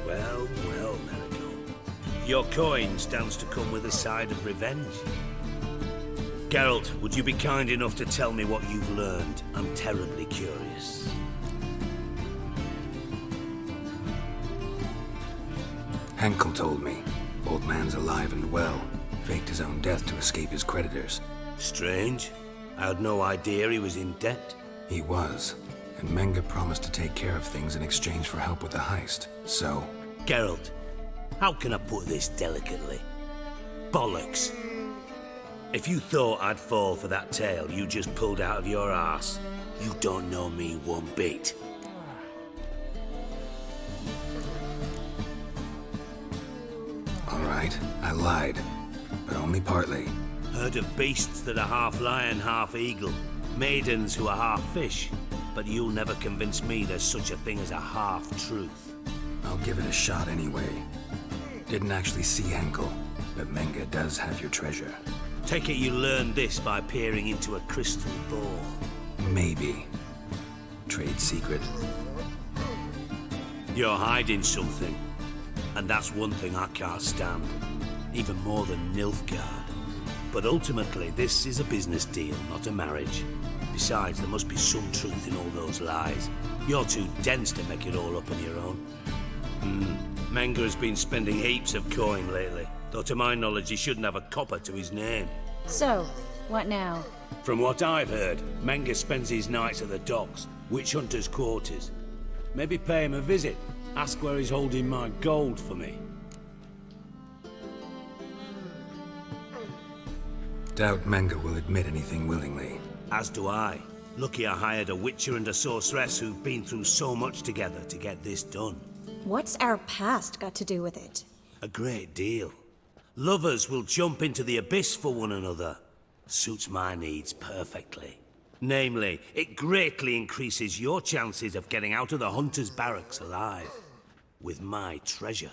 Well, Marigold. Your coin stands to come with a side of revenge. Geralt, would you be kind enough to tell me what you've learned? I'm terribly curious. Henkel told me. Old man's alive and well. Faked his own death to escape his creditors. Strange. I had no idea he was in debt. He was. And Menge promised to take care of things in exchange for help with the heist. So... Geralt, how can I put this delicately? Bollocks. If you thought I'd fall for that tale you just pulled out of your arse, you don't know me one bit. All right, I lied. But only partly. Heard of beasts that are half lion, half eagle. Maidens who are half fish. But you'll never convince me there's such a thing as a half-truth. I'll give it a shot anyway. Didn't actually see Henkel, but Menge does have your treasure. Take it you learned this by peering into a crystal ball. Maybe. Trade secret. You're hiding something. And that's one thing I can't stand. Even more than Nilfgaard. But ultimately, this is a business deal, not a marriage. Besides, there must be some truth in all those lies. You're too dense to make it all up on your own. Menga's been spending heaps of coin lately, though to my knowledge he shouldn't have a copper to his name. So, what now? From what I've heard, Menga spends his nights at the docks, witch hunters' quarters. Maybe pay him a visit. Ask where he's holding my gold for me. Doubt Menga will admit anything willingly. As do I. Lucky I hired a witcher and a sorceress who've been through so much together to get this done. What's our past got to do with it? A great deal. Lovers will jump into the abyss for one another. Suits my needs perfectly. Namely, it greatly increases your chances of getting out of the hunter's barracks alive. With my treasure.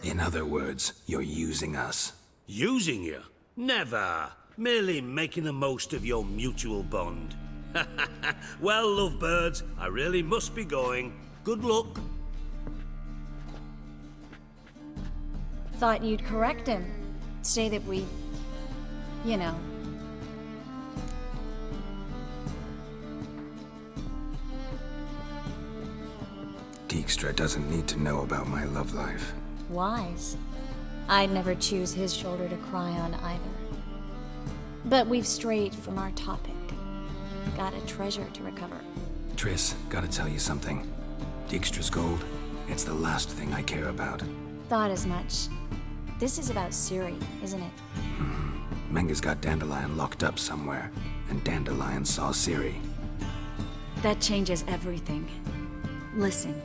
In other words, you're using us. Using you? Never. Merely making the most of your mutual bond. Well, lovebirds, I really must be going. Good luck. Thought you'd correct him. Say that we... you know. Dijkstra doesn't need to know about my love life. Wise. I'd never choose his shoulder to cry on either. But we've strayed from our topic. Got a treasure to recover. Triss, gotta tell you something. Dijkstra's gold, it's the last thing I care about. Thought as much. This is about Ciri, isn't it? Menga's got Dandelion locked up somewhere, and Dandelion saw Ciri. That changes everything. Listen,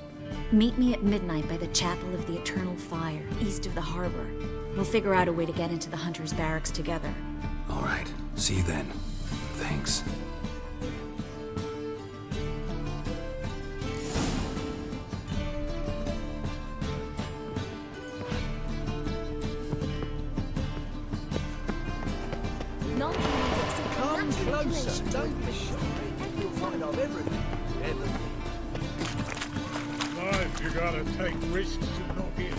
meet me at midnight by the Chapel of the Eternal Fire, east of the harbor. We'll figure out a way to get into the Hunter's Barracks together. All right, see you then. Thanks. Come closer, don't be shy. You'll find I've everything. Life, you gotta take risks to not get.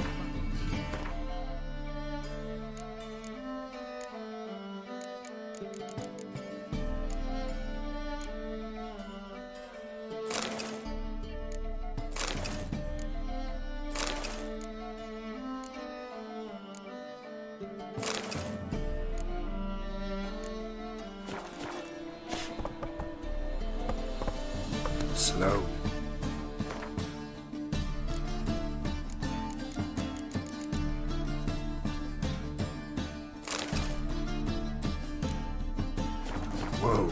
Slow. Whoa.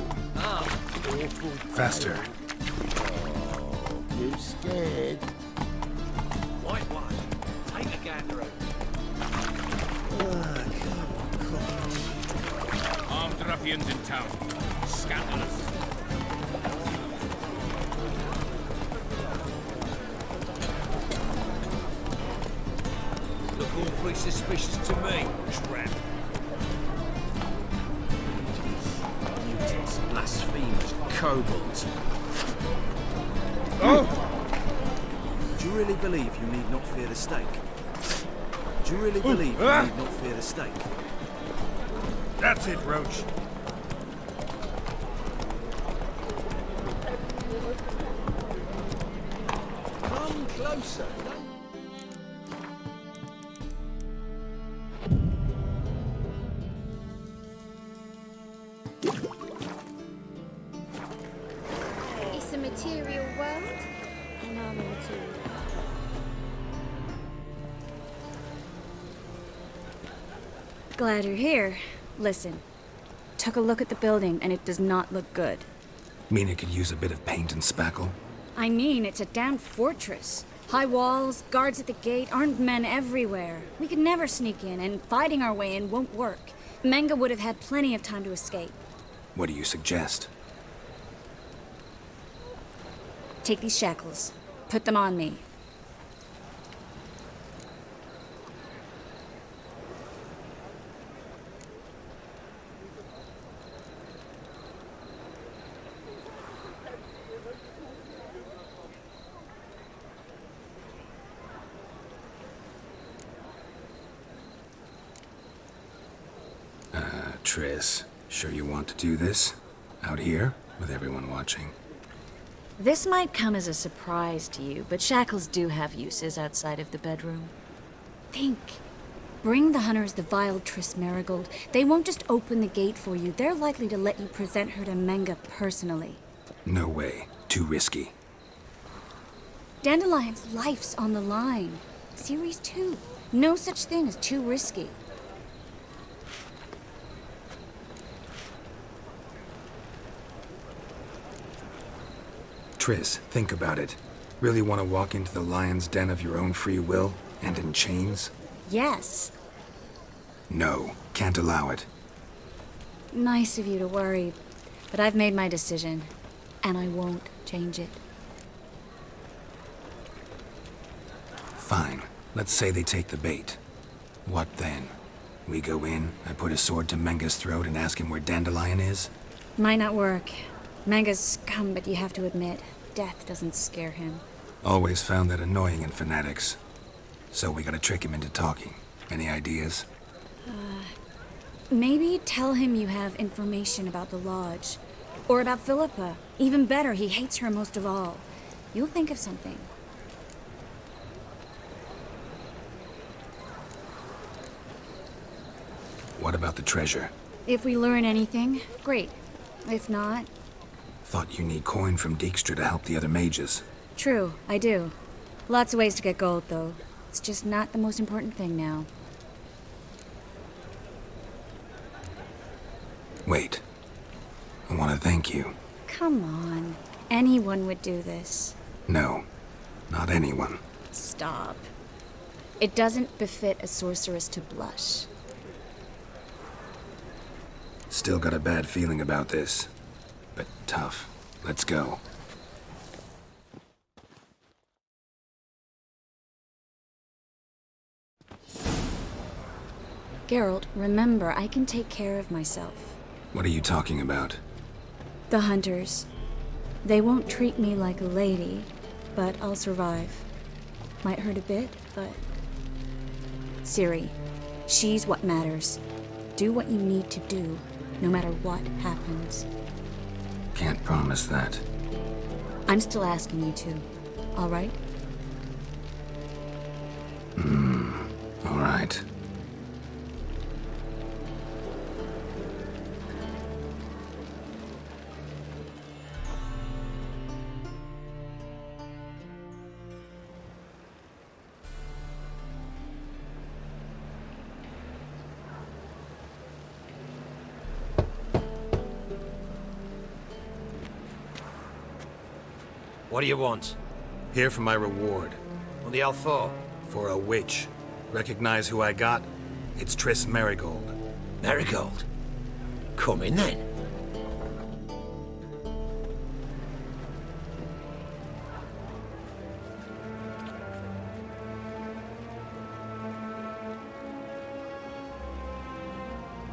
Faster. You scared? White one. Take a gander out. Armed ruffians in town. Scandalous. Look awfully suspicious to me, tramp. Mutants, blasphemers, kobolds. Do you really believe you need not fear the stake? Do you really believe you need not fear the stake? That's it, Roach. Come closer. It's a material world, and I'm a material. Glad you're here. Listen, took a look at the building and it does not look good. Mean it could use a bit of paint and spackle? I mean, it's a damn fortress. High walls, guards at the gate, armed men everywhere. We could never sneak in, and fighting our way in won't work. Menga would have had plenty of time to escape. What do you suggest? Take these shackles. Put them on me. Triss, sure you want to do this? Out here, with everyone watching? This might come as a surprise to you, but shackles do have uses outside of the bedroom. Think. Bring the hunters the vile Triss Merigold. They won't just open the gate for you. They're likely to let you present her to Menga personally. No way. Too risky. Dandelion's life's on the line. Series 2. No such thing as too risky. Triss, think about it. Really want to walk into the lion's den of your own free will, and in chains? Yes. No, can't allow it. Nice of you to worry, but I've made my decision, and I won't change it. Fine. Let's say they take the bait. What then? We go in, I put a sword to Menga's throat and ask him where Dandelion is? Might not work. Menga's scum, but you have to admit, death doesn't scare him. Always found that annoying in fanatics. So we gotta trick him into talking. Any ideas? Maybe tell him you have information about the Lodge. Or about Philippa. Even better, he hates her most of all. You'll think of something. What about the treasure? If we learn anything, great. If not... Thought you need coin from Dijkstra to help the other mages. True, I do. Lots of ways to get gold, though. It's just not the most important thing now. Wait. I want to thank you. Come on. Anyone would do this. No, not anyone. Stop. It doesn't befit a sorceress to blush. Still got a bad feeling about this. But tough. Let's go. Geralt, remember, I can take care of myself. What are you talking about? The hunters. They won't treat me like a lady, but I'll survive. Might hurt a bit, but... Ciri, she's what matters. Do what you need to do, no matter what happens. Can't promise that. I'm still asking you to, all right? All right. What do you want? Here for my reward. What the hell for? For a witch. Recognize who I got? It's Triss Merigold. Merigold? Come in then.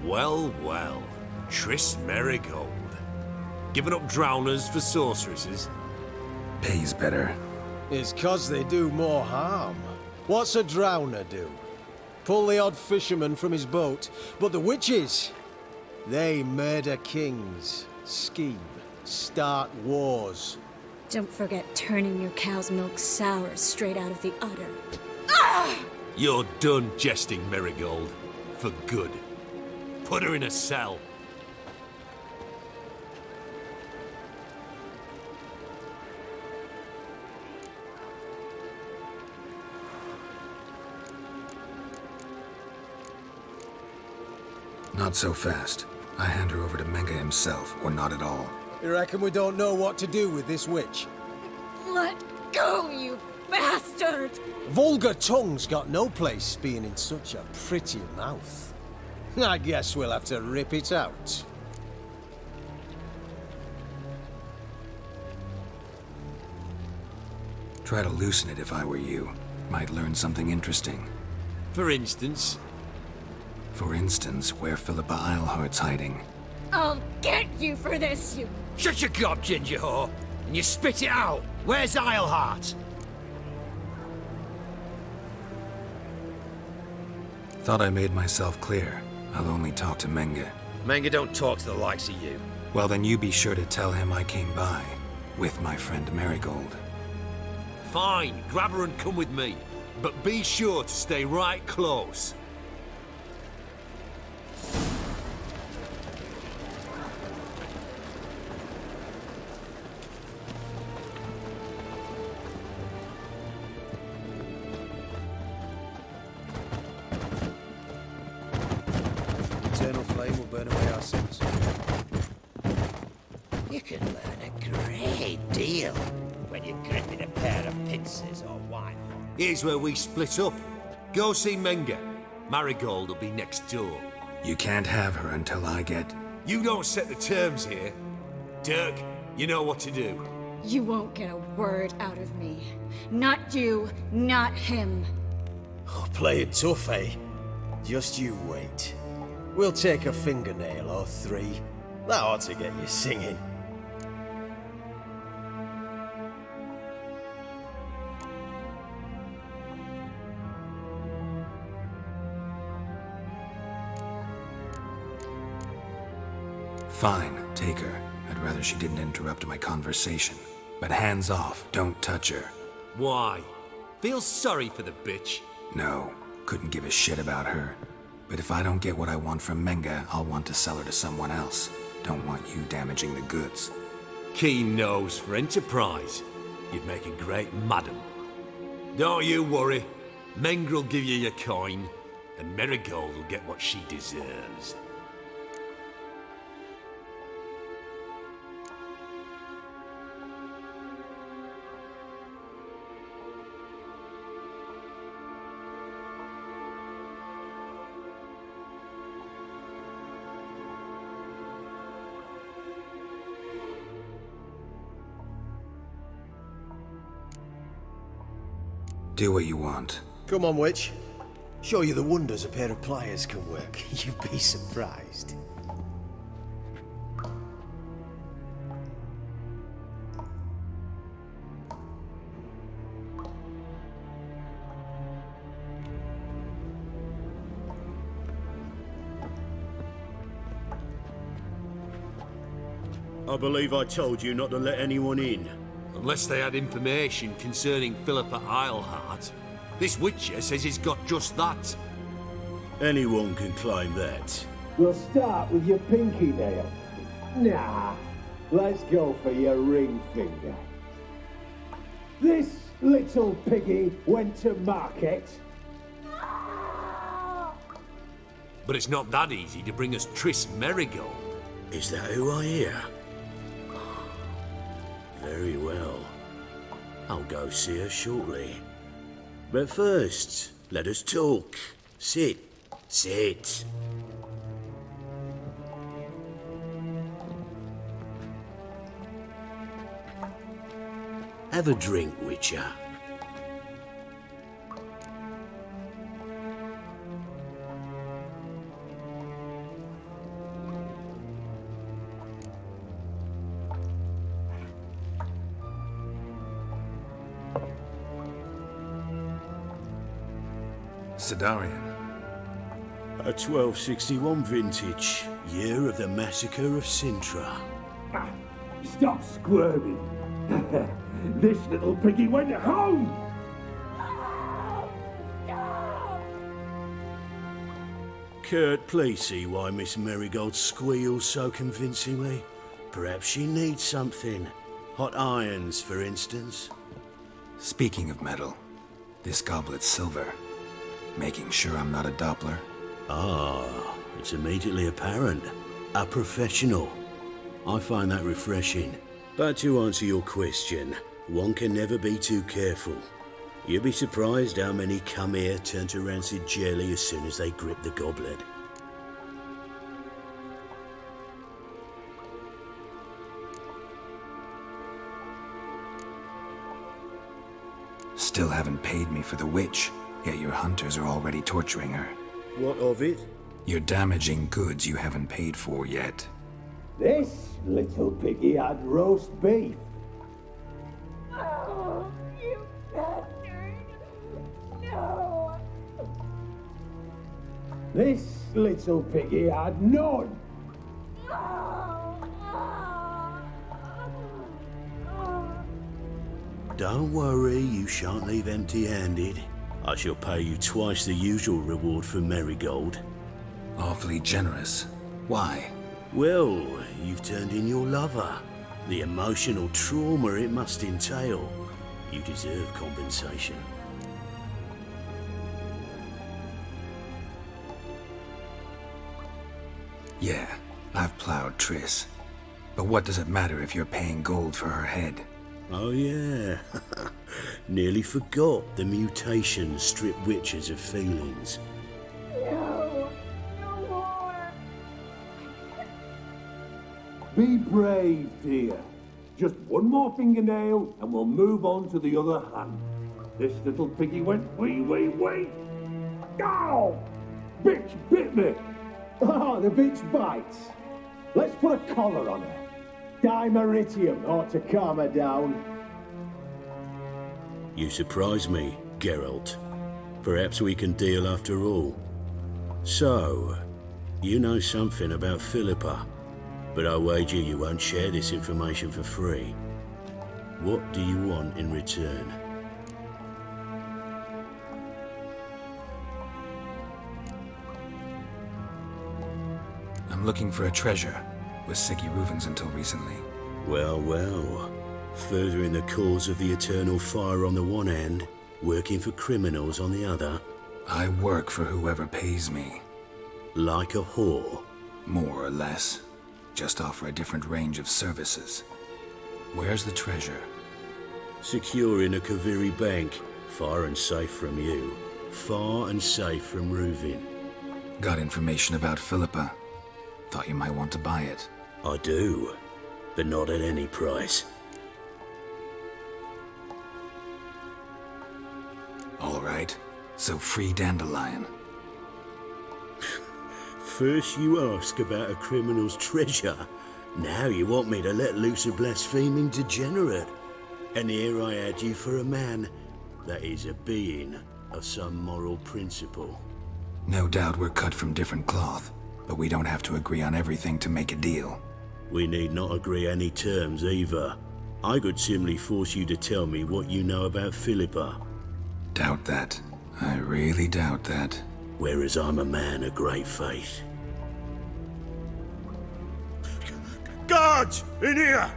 Well, well. Triss Merigold. Giving up drowners for sorceresses? Pays better. It's 'cause they do more harm. What's a drowner do? Pull the odd fisherman from his boat. But the witches, they murder kings, scheme, start wars. Don't forget turning your cow's milk sour straight out of the udder. You're done jesting, Merigold. For good. Put her in a cell. Not so fast. I hand her over to Menga himself, or not at all. You reckon we don't know what to do with this witch? Let go, you bastard! Vulgar tongue's got no place being in such a pretty mouth. I guess we'll have to rip it out. Try to loosen it if I were you. Might learn something interesting. For instance? For instance, where Philippa Eilhart's hiding. I'll get you for this, you... Shut your gob, ginger whore, and you spit it out. Where's Eilhart? Thought I made myself clear. I'll only talk to Menga. Manga don't talk to the likes of you. Well, then you be sure to tell him I came by with my friend Marigold. Fine, grab her and come with me. But be sure to stay right close. Eternal flame will burn away our sins. You can learn a great deal when you're gripping a pair of pincers or wine. Here's where we split up. Go see Menga. Marigold will be next door. You can't have her until I get... You don't set the terms here. Dirk, you know what to do. You won't get a word out of me. Not you, not him. Oh, play it tough, eh? Just you wait. We'll take a fingernail or three. That ought to get you singing. Fine, take her. I'd rather she didn't interrupt my conversation. But hands off, don't touch her. Why? Feel sorry for the bitch? No, couldn't give a shit about her. But if I don't get what I want from Menga, I'll want to sell her to someone else. Don't want you damaging the goods. Keen nose for enterprise. You'd make a great madam. Don't you worry. Mengrel will give you your coin, and Marigold will get what she deserves. Do what you want. Come on, witch. Show you the wonders a pair of pliers can work. You'd be surprised. I believe I told you not to let anyone in. Unless they had information concerning Philippa Eilhart. This Witcher says he's got just that. Anyone can claim that. We'll start with your pinky nail. Nah, let's go for your ring finger. This little piggy went to market. But it's not that easy to bring us Triss Merigold. Is that who I hear? Very well. I'll go see her shortly. But first, let us talk. Sit. Sit. Have a drink, Witcher. Sidarian. A 1261 vintage, year of the massacre of Sintra. Stop squirming. This little piggy went home. Kurt, please see why Miss Marigold squeals so convincingly. Perhaps she needs something. Hot irons, for instance. Speaking of metal, this goblet's silver. Making sure I'm not a Doppler. Ah, it's immediately apparent. A professional. I find that refreshing. But to answer your question, one can never be too careful. You'll be surprised how many come here turn to rancid jelly as soon as they grip the goblet. Still haven't paid me for the witch, yet your hunters are already torturing her. What of it? You're damaging goods you haven't paid for yet. This little piggy had roast beef. Oh, you bastard! No! This little piggy had none. Don't worry, you shan't leave empty-handed. I shall pay you twice the usual reward for Marigold. Awfully generous. Why? Well, you've turned in your lover. The emotional trauma it must entail. You deserve compensation. Yeah, I've plowed Triss. But what does it matter if you're paying gold for her head? Oh yeah. Nearly forgot the mutations strip witches of feelings. No, no more. Be brave, dear. Just one more fingernail and we'll move on to the other hand. This little piggy went wee. Ow! Bitch bit me! Oh, the bitch bites. Let's put a collar on her. Dimeritium ought to calm her down. You surprise me, Geralt. Perhaps we can deal after all. So, you know something about Philippa, but I wager you won't share this information for free. What do you want in return? I'm looking for a treasure. Was Siggy Reuven's until recently. Well. Furthering the cause of the eternal fire on the one hand, working for criminals on the other. I work for whoever pays me. Like a whore? More or less. Just offer a different range of services. Where's the treasure? Secure in a Kaviri bank, far and safe from you. Far and safe from Reuven. Got information about Philippa. Thought you might want to buy it. I do, but not at any price. All right, so free Dandelion. First you ask about a criminal's treasure. Now you want me to let loose a blaspheming degenerate. And here I had you for a man. That is a being of some moral principle. No doubt we're cut from different cloth, but we don't have to agree on everything to make a deal. We need not agree any terms either. I could simply force you to tell me what you know about Philippa. Doubt that. I really doubt that. Whereas I'm a man of great faith. Guards! In here!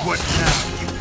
What now, you?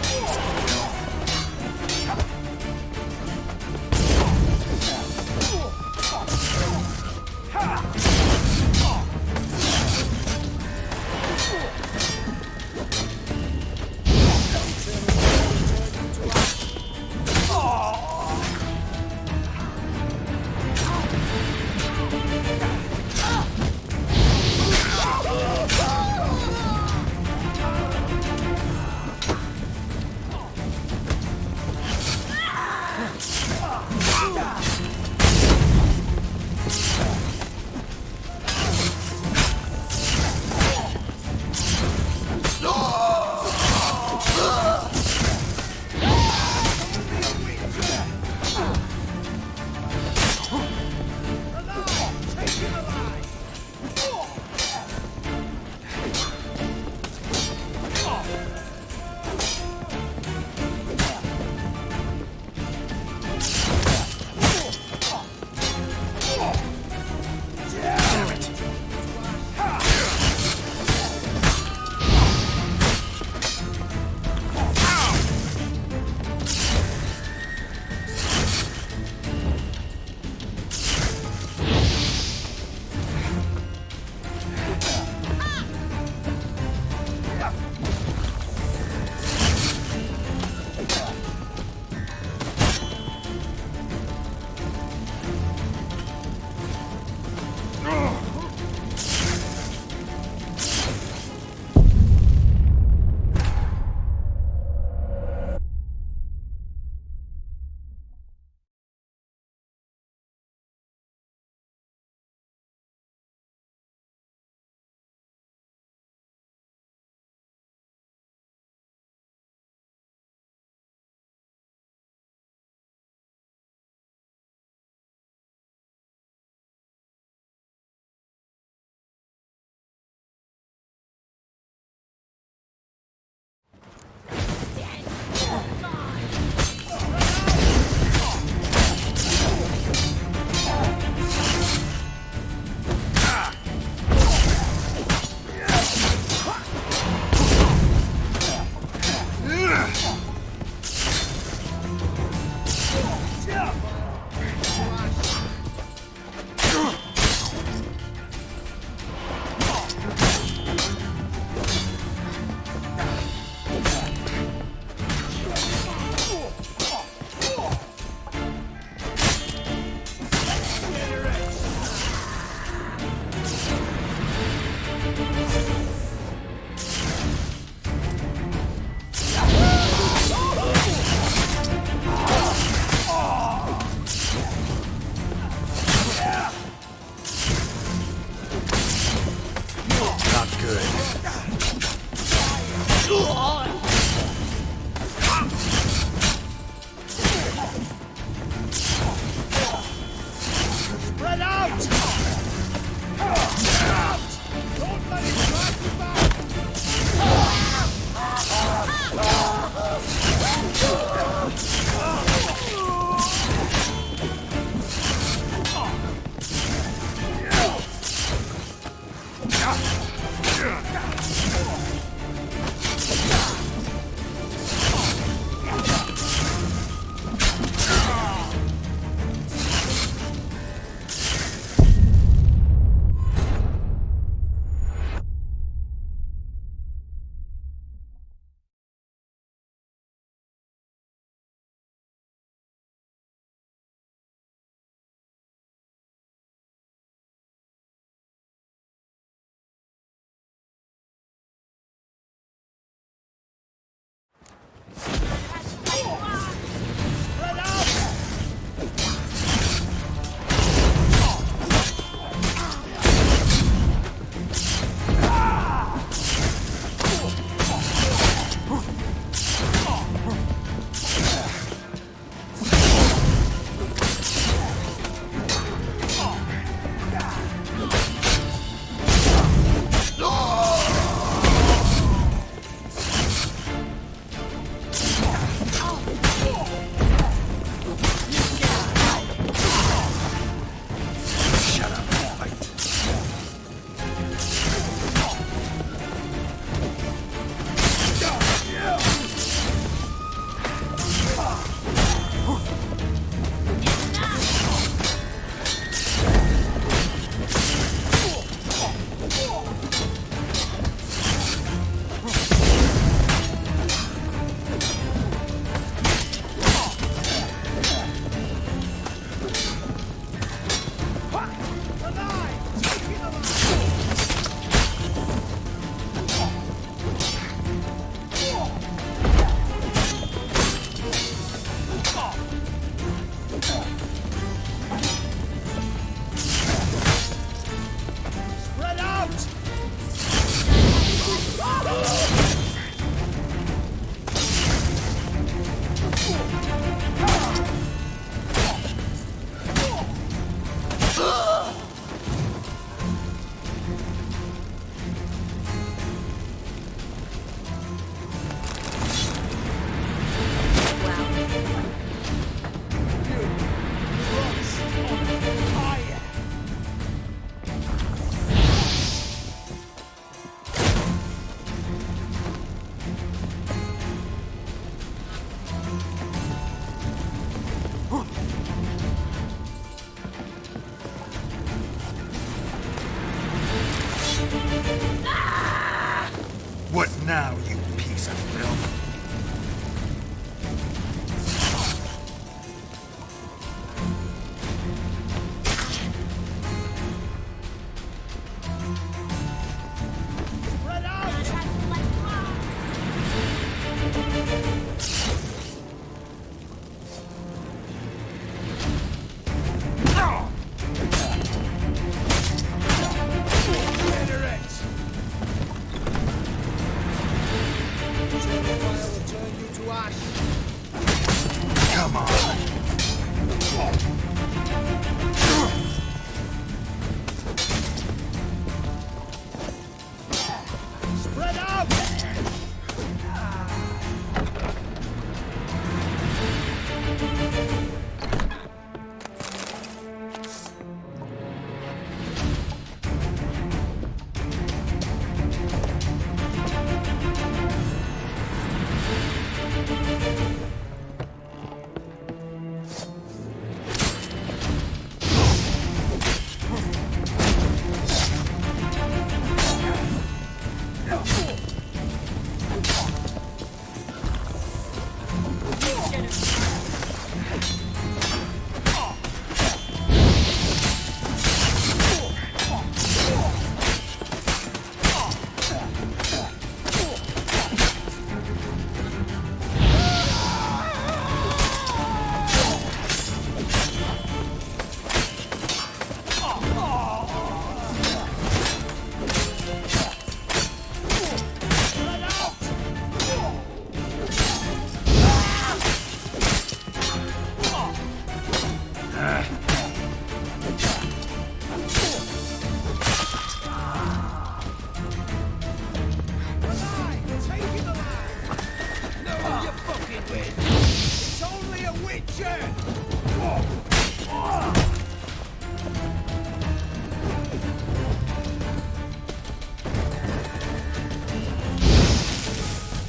It's only a witcher!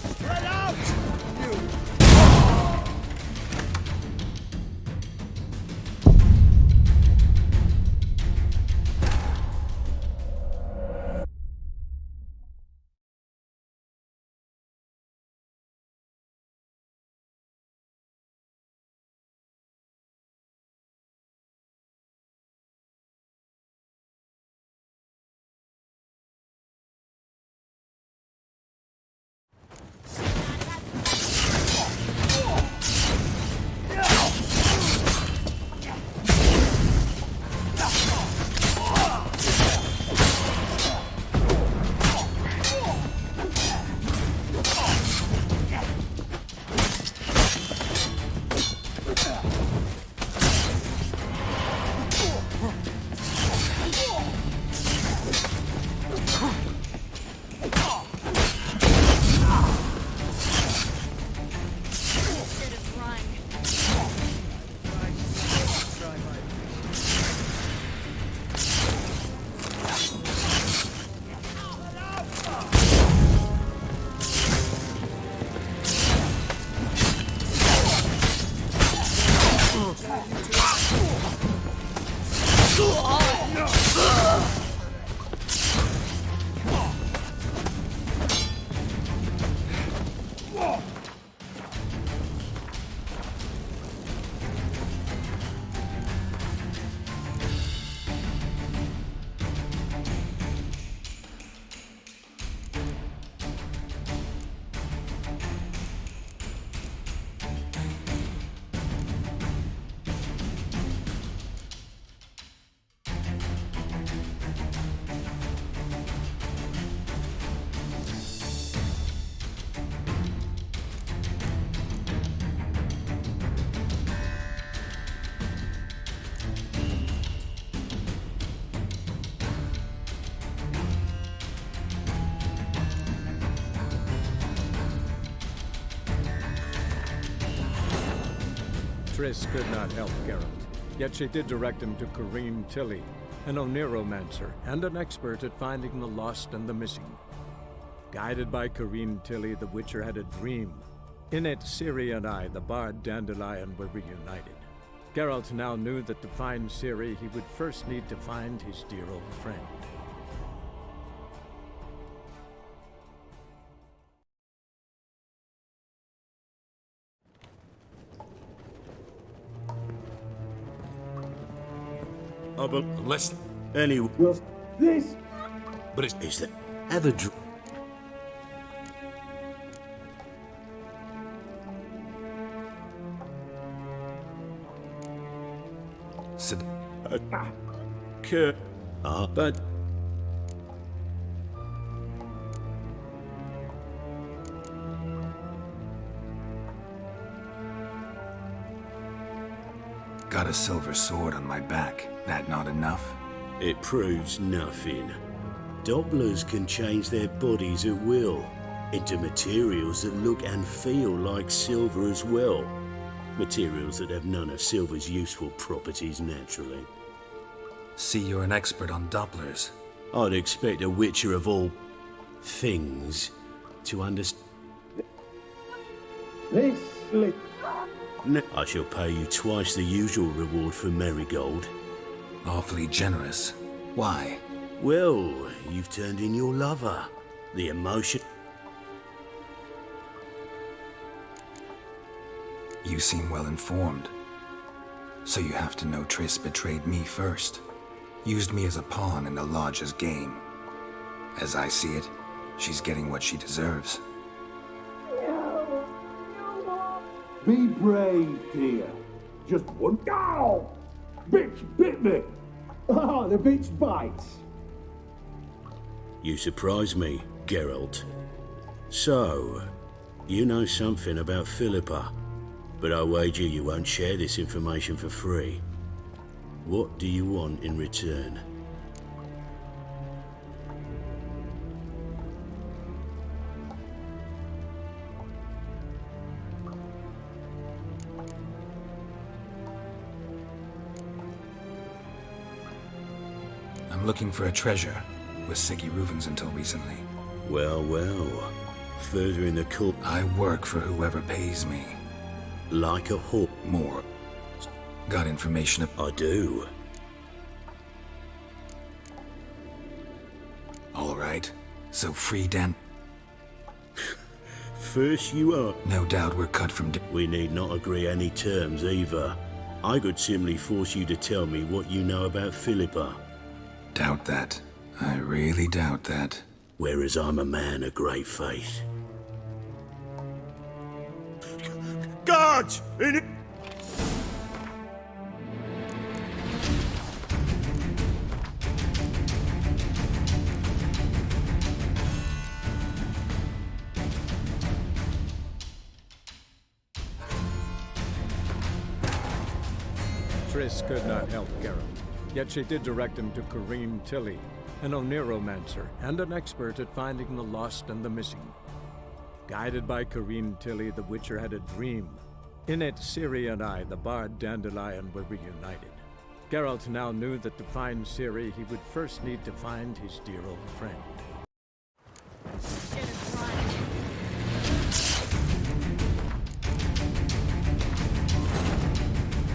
Spread out! Triss could not help Geralt, yet she did direct him to Corrine Tilly, an Oniromancer and an expert at finding the lost and the missing. Guided by Corrine Tilly, the Witcher had a dream. In it, Ciri and I, the bard Dandelion, were reunited. Geralt now knew that to find Ciri, he would first need to find his dear old friend. But unless Anyway, This but is there ever but Got a silver sword on my back. That not enough? it proves nothing. Dopplers can change their bodies at will into materials that look and feel like silver as well. Materials that have none of silver's useful properties naturally. See, you're an expert on Dopplers. I'd expect a Witcher of all things to understand. This slip. I shall pay you twice the usual reward for Marigold. Awfully generous. Why? Well, you've turned in your lover. The emotion. You seem well informed. So you have to know Triss betrayed me first. Used me as a pawn in the Lodge's game. As I see it, she's getting what she deserves. Be brave, dear. Just one. Ow! Bitch bit me! Ah, the bitch bites. You surprise me, Geralt. So, you know something about Philippa, but I wager you won't share this information for free. What do you want in return? I'm looking for a treasure. Was Siggy Reuven's until recently. Well, well. Further in the court. I work for whoever pays me. Like a hawk. More. Got information? I do. All right. So free Dan. First you are. No doubt we're cut from. We need not agree any terms either. I could simply force you to tell me what you know about Philippa. Doubt that. I really doubt that. Whereas I'm a man of great faith. Guards! In it! Triss could not help Geralt, yet she did direct him to Kareem Tilly, an Oniromancer and an expert at finding the lost and the missing. Guided by Kareem Tilly, the Witcher had a dream. In it, Ciri and I, the bard Dandelion, were reunited. Geralt now knew that to find Ciri, he would first need to find his dear old friend.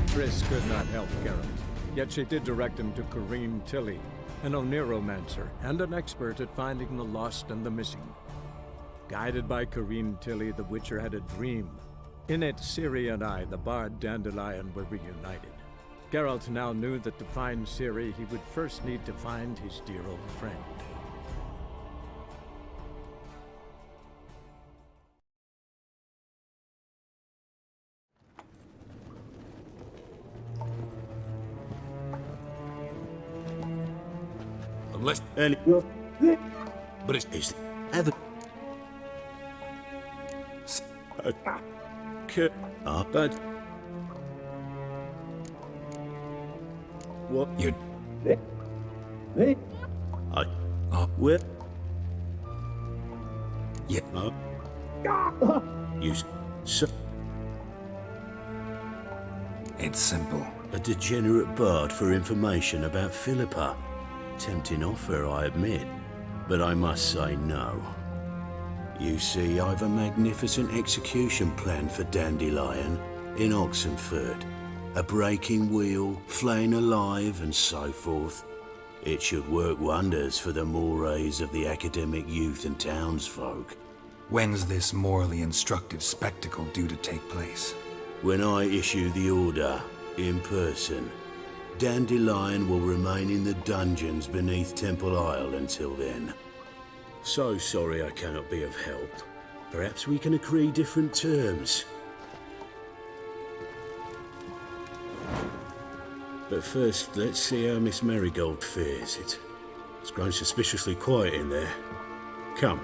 Triss could not help Geralt, yet she did direct him to Kareem Tilly, an Oniromancer and an expert at finding the lost and the missing. Guided by Kareem Tilly, the Witcher had a dream. In it, Ciri and I, the bard Dandelion, were reunited. Geralt now knew that to find Ciri, he would first need to find his dear old friend. Unless... And... But it's ever... But... What? You... Where? Yeah. You... So... It's simple. A degenerate bard for information about Philippa. Tempting offer, I admit, but I must say no. You see, I've a magnificent execution plan for Dandelion in Oxenford. A breaking wheel, flaying alive, and so forth. It should work wonders for the mores of the academic youth and townsfolk. When's this morally instructive spectacle due to take place? When I issue the order, in person. Dandelion will remain in the dungeons beneath Temple Isle until then. So sorry I cannot be of help. Perhaps we can agree different terms. But first, let's see how Miss Marigold fares. It's grown suspiciously quiet in there. Come.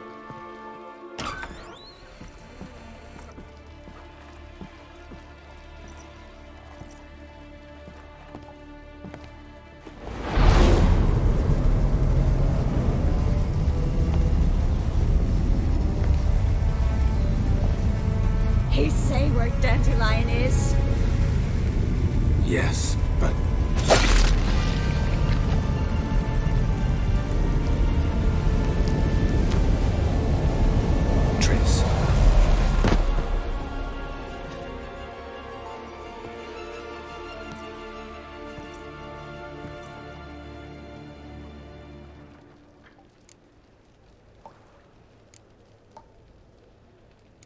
He say where Dandelion is? Yes, but... Triss.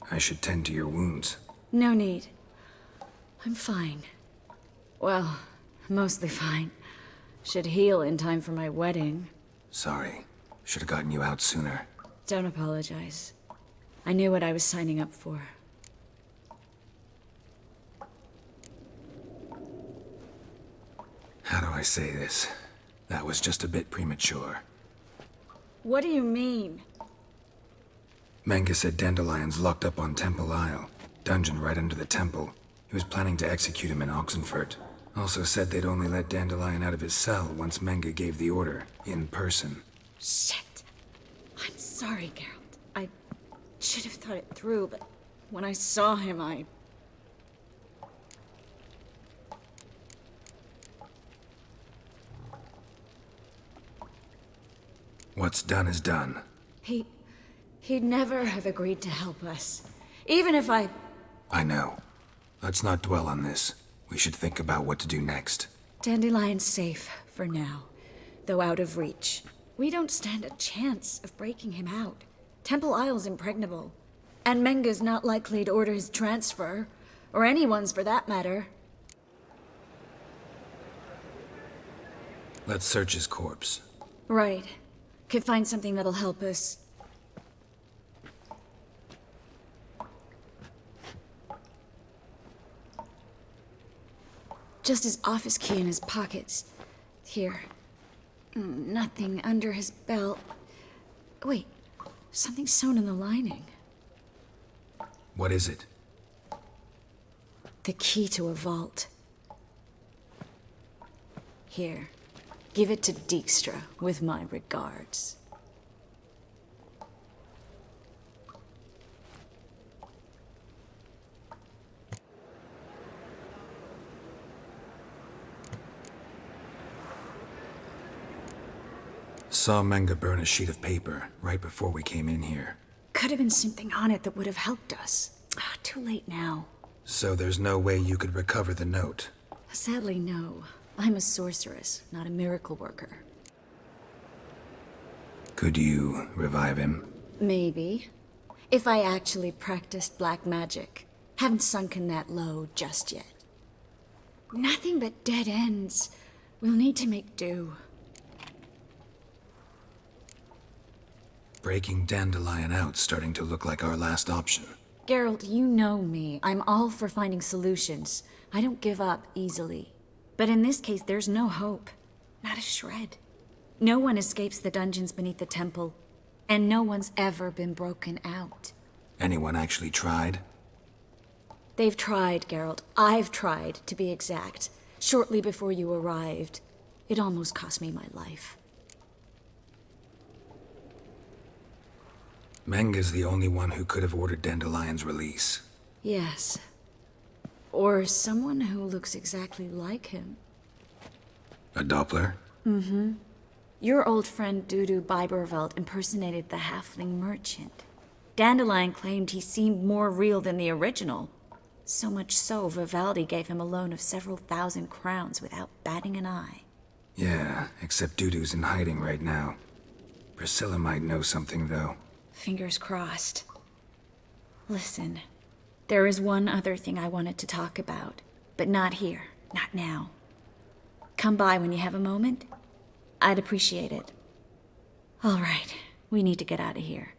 I should tend to your wounds. No need. I'm fine. Well, mostly fine. Should heal in time for my wedding. Sorry. Should have gotten you out sooner. Don't apologize. I knew what I was signing up for. How do I say this? That was just a bit premature. What do you mean? Menga said Dandelion's locked up on Temple Isle. Dungeon right under the temple. He was planning to execute him in Oxenfurt. Also said they'd only let Dandelion out of his cell once Menga gave the order, in person. Shit. I'm sorry, Geralt. I should have thought it through, but when I saw him, What's done is done. He'd never have agreed to help us. Even if I know. Let's not dwell on this. We should think about what to do next. Dandelion's safe for now, though out of reach. We don't stand a chance of breaking him out. Temple Isle's impregnable, and Menga's not likely to order his transfer, or anyone's for that matter. Let's search his corpse. Right. Could find something that'll help us. Just his office key in his pockets. Here. Nothing under his belt. Wait, something sewn in the lining. What is it? The key to a vault. Here. Give it to Dijkstra, with my regards. Saw Menga burn a sheet of paper right before we came in here. Could have been something on it that would have helped us. Too late now. So there's no way you could recover the note? Sadly, no. I'm a sorceress, not a miracle worker. Could you revive him? Maybe. If I actually practiced black magic. Haven't sunken that low just yet. Nothing but dead ends. We'll need to make do. Breaking Dandelion out's starting to look like our last option. Geralt, you know me. I'm all for finding solutions. I don't give up easily. But in this case, there's no hope. Not a shred. No one escapes the dungeons beneath the temple, and no one's ever been broken out. Anyone actually tried? They've tried, Geralt. I've tried, to be exact. Shortly before you arrived. It almost cost me my life. Menga's the only one who could have ordered Dandelion's release. Yes. Or someone who looks exactly like him. A Doppler? Mm-hmm. Your old friend Dudu Biberveld impersonated the halfling merchant. Dandelion claimed he seemed more real than the original. So much so, Vivaldi gave him a loan of several thousand crowns without batting an eye. Yeah, except Dudu's in hiding right now. Priscilla might know something, though. Fingers crossed. Listen, there is one other thing I wanted to talk about, but not here, not now. Come by when you have a moment. I'd appreciate it. All right, we need to get out of here.